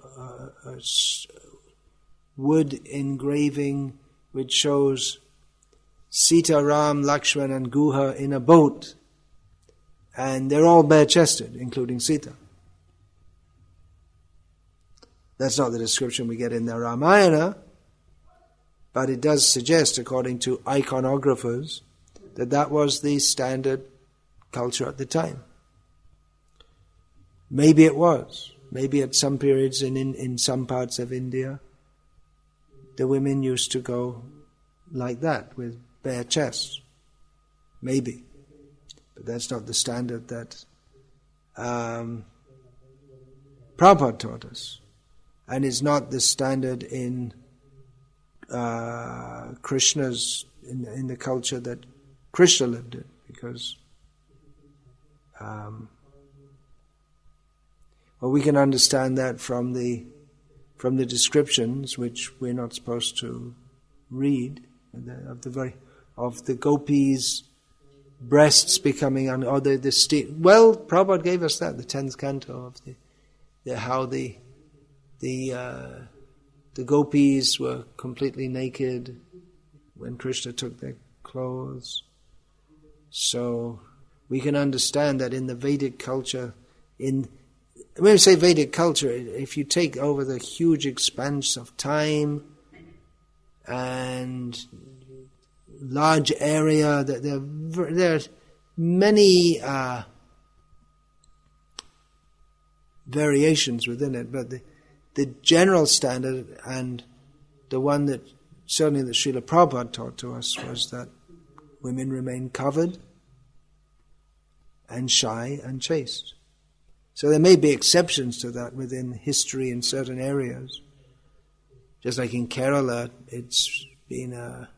a wood engraving which shows Sita, Ram, Lakshman and Guha in a boat, and they're all bare-chested, including Sita. That's not the description we get in the Ramayana, but it does suggest, according to iconographers, that was the standard culture at the time. Maybe it was. Maybe at some periods in some parts of India, the women used to go like that, with bare chests. Maybe. But that's not the standard that Prabhupada taught us. And it's not the standard in Krishna's, in the culture that Krishna lived in, because we can understand that from the descriptions, which we're not supposed to read, of the gopis' breasts becoming Prabhupada gave us that, the 10th canto of how the gopis were completely naked when Krishna took their clothes. So we can understand that in the Vedic culture, when we say Vedic culture, if you take over the huge expanse of time and large area, there are many variations within it, but the general standard, and the one that certainly that Srila Prabhupada taught to us, was that women remain covered and shy and chaste. So there may be exceptions to that within history in certain areas. Just like in Kerala, it's been a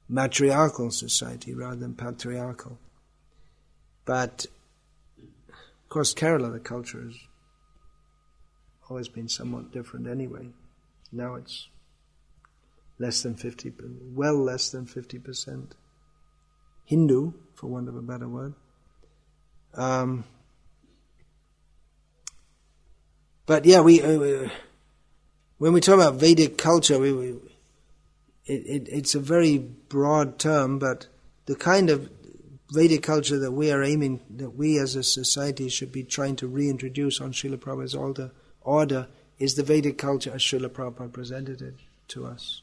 matriarchal society rather than patriarchal. But, of course, Kerala, the culture has always been somewhat different anyway. Now it's less than 50% Hindu, for want of a better word. But yeah, when we talk about Vedic culture, it's a very broad term, but the kind of Vedic culture that we are aiming, that we as a society should be trying to reintroduce on Srila Prabhupada's order, is the Vedic culture as Srila Prabhupada presented it to us.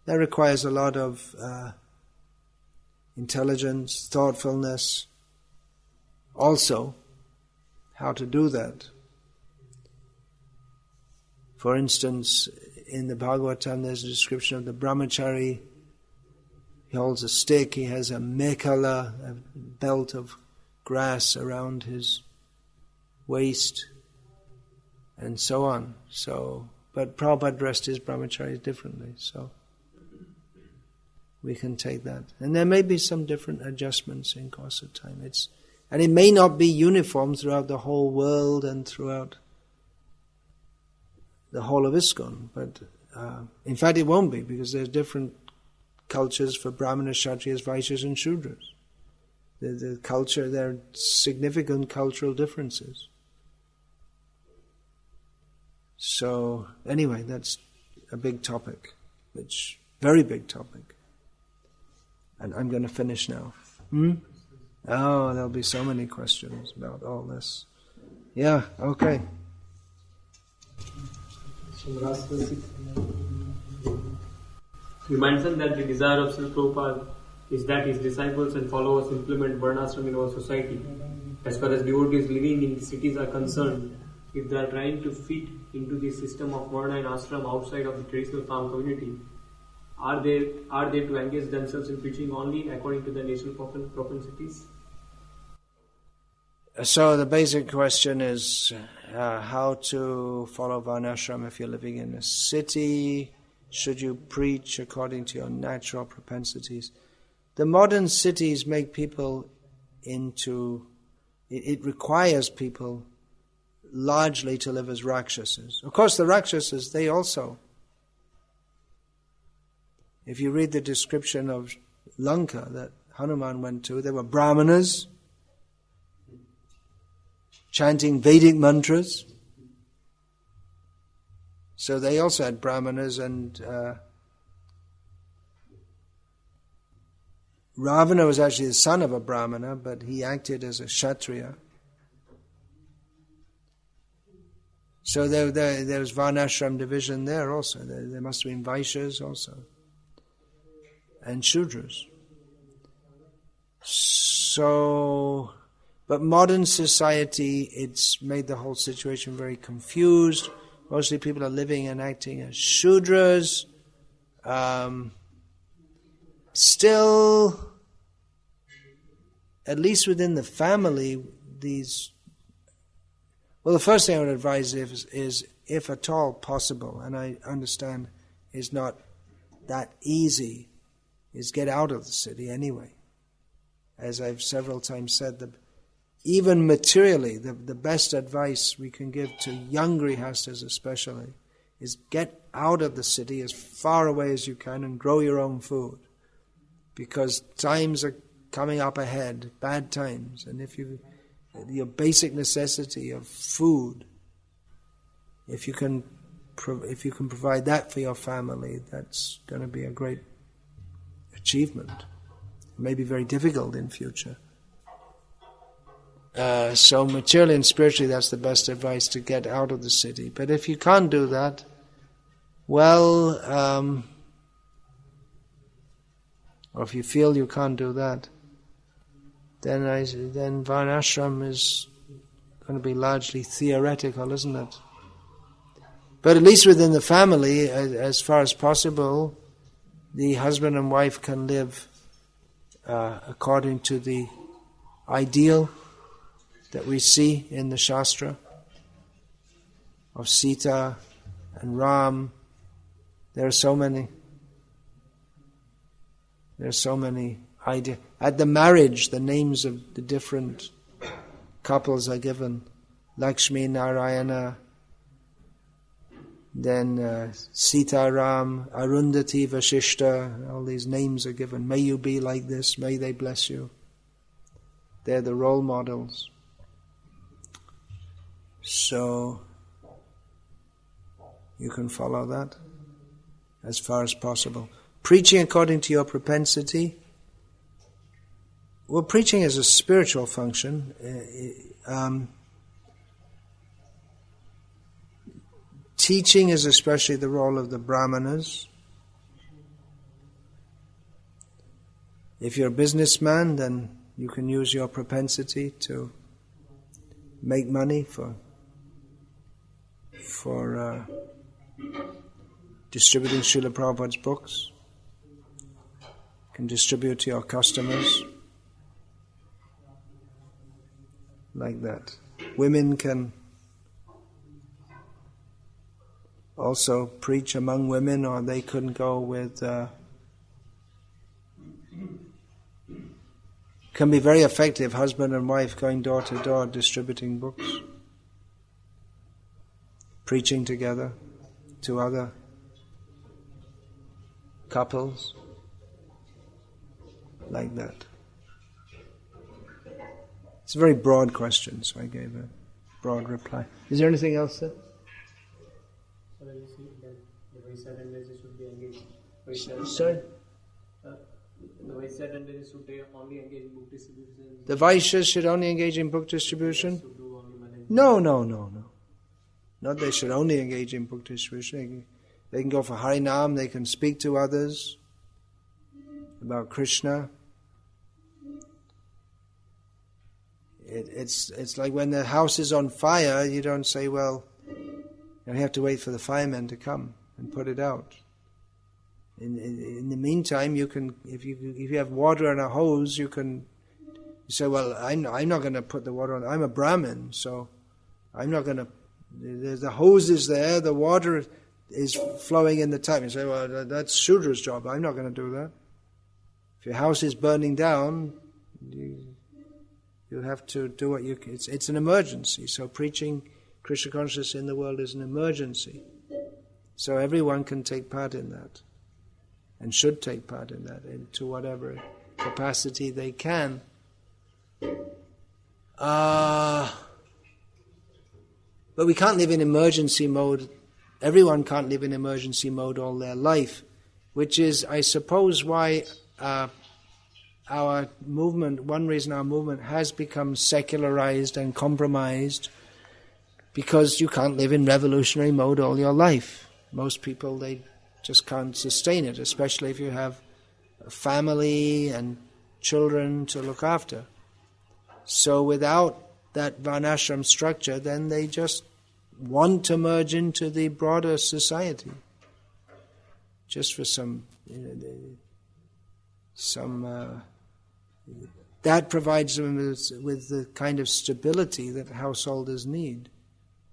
That requires a lot of intelligence, thoughtfulness. Also, how to do that. For instance, in the Bhagavatam there's a description of the brahmachari. He holds a stick, he has a mekhala, a belt of grass around his waist, and so on. But Prabhupada dressed his brahmacharis differently, so we can take that. And there may be some different adjustments in course of time. And it may not be uniform throughout the whole world and throughout the whole of ISKCON, but in fact it won't be, because there's different cultures for Brahmanas, Kshatriyas, Vaishyas and Shudras. The culture, there are significant cultural differences. So anyway, that's a big topic, very big topic. And I'm going to finish now. Oh, there'll be so many questions about all this. Yeah, okay. We mentioned that the desire of Srila Prabhupada is that his disciples and followers implement varnashram in our society. As far as devotees living in the cities are concerned, if they are trying to fit into the system of varna and ashram outside of the traditional farm community, are they to engage themselves in preaching only according to the national propensities? So the basic question is how to follow varnashram if you're living in a city. Should you preach according to your natural propensities? The modern cities make people into... It requires people largely to live as Rakshasas. Of course, the Rakshasas, they also... If you read the description of Lanka that Hanuman went to, there were Brahmanas chanting Vedic mantras. So they also had Brahmanas, and Ravana was actually the son of a Brahmana, but he acted as a Kshatriya. So there was Varnashram division there also. There must have been Vaishyas also, and Shudras. So, but modern society, it's made the whole situation very confused. Mostly people are living and acting as Shudras. Still, at least within the family, the first thing I would advise is if at all possible, and I understand is not that easy, is get out of the city anyway. As I've several times said, even materially, the best advice we can give to young grihastas especially is get out of the city as far away as you can and grow your own food. Because times are coming up ahead, bad times, and if your basic necessity of food, if you can provide that for your family, that's going to be a great achievement. It may be very difficult in future. So materially and spiritually, that's the best advice, to get out of the city. But if you can't do that, well, or if you feel you can't do that, then Varnashram is going to be largely theoretical, isn't it? But at least within the family, as far as possible, the husband and wife can live according to the ideal that we see in the Shastra of Sita and Ram. There are so many ideas. At the marriage, the names of the different couples are given. Lakshmi, Narayana, then Sita, Ram, Arundhati, Vashishta, all these names are given. May you be like this, may they bless you. They're the role models. So, you can follow that as far as possible. Preaching according to your propensity. Well, preaching is a spiritual function. Teaching is especially the role of the brahmanas. If you're a businessman, then you can use your propensity to make money for distributing Srila Prabhupada's books. You can distribute to your customers like that. Women can also preach among women, or they couldn't go with... can be very effective, husband and wife going door to door distributing books, preaching together to other couples, like that. It's a very broad question, so I gave a broad reply. Is there anything else, sir? So you see that the Valsad and Valsad should be engaged. Sorry? The Valsad and Valsad should only engage in book distribution. The Vaishyas should only engage in book distribution? Should do only management. No. Not they should only engage in book distribution. They can go for Harinam, they can speak to others about Krishna. It's like when the house is on fire, you don't say, well, you have to wait for the firemen to come and put it out. In the meantime, you can, if you have water and a hose, you say, well, I'm not going to put the water on. I'm a Brahmin, so I'm not going to. The hose is there, the water is flowing in the tap. You say, well, that's Shudra's job. I'm not going to do that. If your house is burning down, you have to do what you can. It's an emergency. So preaching Krishna consciousness in the world is an emergency. So everyone can take part in that, and should take part in that, to whatever capacity they can. But we can't live in emergency mode. Everyone can't live in emergency mode all their life, which is, I suppose, why our movement, one reason our movement has become secularized and compromised, because you can't live in revolutionary mode all your life. Most people, they just can't sustain it, especially if you have a family and children to look after. So without that varnashram structure, then they just want to merge into the broader society, just for that provides them with the kind of stability that householders need.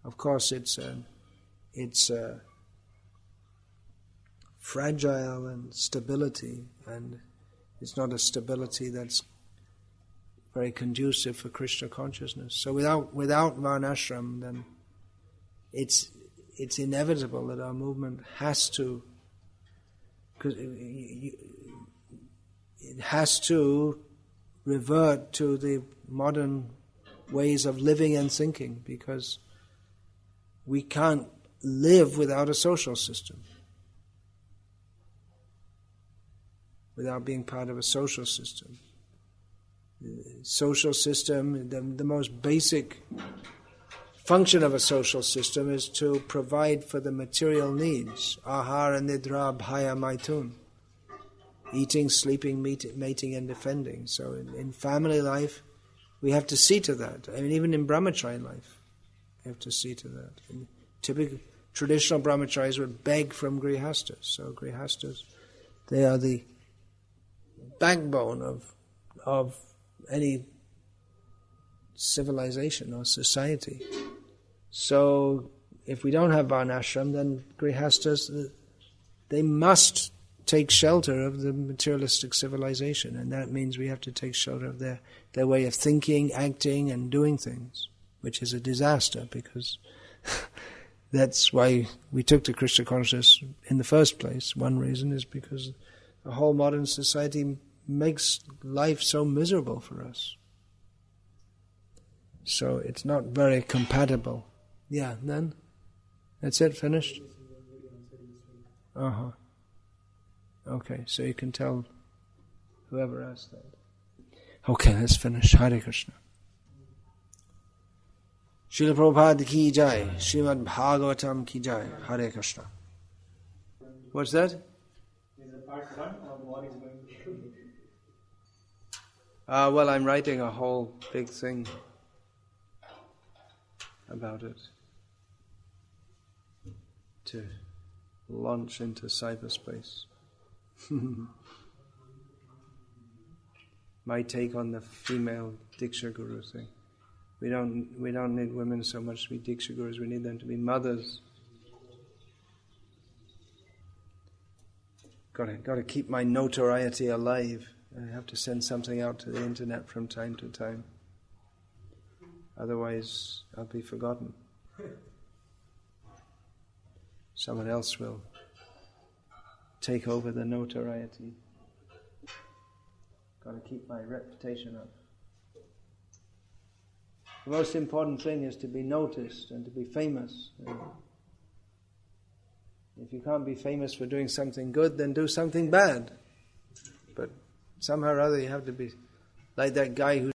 Of course, it's fragile and stability, and it's not a stability that's very conducive for Krishna consciousness. So without varnashram, then it's inevitable that our movement has to, because it has to revert to the modern ways of living and thinking, because we can't live without a social system, without being part of a social system. Social system, the most basic function of a social system is to provide for the material needs. Ahara, nidra, bhaya, maitun. Eating, sleeping, mating, and defending. So in family life, we have to see to that. I mean, even in brahmacharya life, we have to see to that. And typically, traditional brahmacharis would beg from grihastas. So grihastas, they are the backbone of any civilization or society. So if we don't have varnashram, then grihastas, they must take shelter of the materialistic civilization, and that means we have to take shelter of their way of thinking, acting, and doing things, which is a disaster, because that's why we took to Krishna consciousness in the first place. One reason is because the whole modern society makes life so miserable for us. So it's not very compatible. Yeah, then? That's it, finished? Uh-huh. Okay, so you can tell whoever asked that. Okay, let's finish. Hare Krishna. Srila Prabhupada ki jai, Srimad Bhagavatam ki jai, Hare Krishna. What's that? Is it part 1 or more is going to be? Well, I'm writing a whole big thing about it to launch into cyberspace. My take on the female Diksha Guru thing. We don't need women so much to be Diksha Gurus, we need them to be mothers. Got to keep my notoriety alive. I have to send something out to the internet from time to time. Otherwise, I'll be forgotten. Someone else will take over the notoriety. Got to keep my reputation up. The most important thing is to be noticed and to be famous. If you can't be famous for doing something good, then do something bad. But somehow or other you have to be like that guy who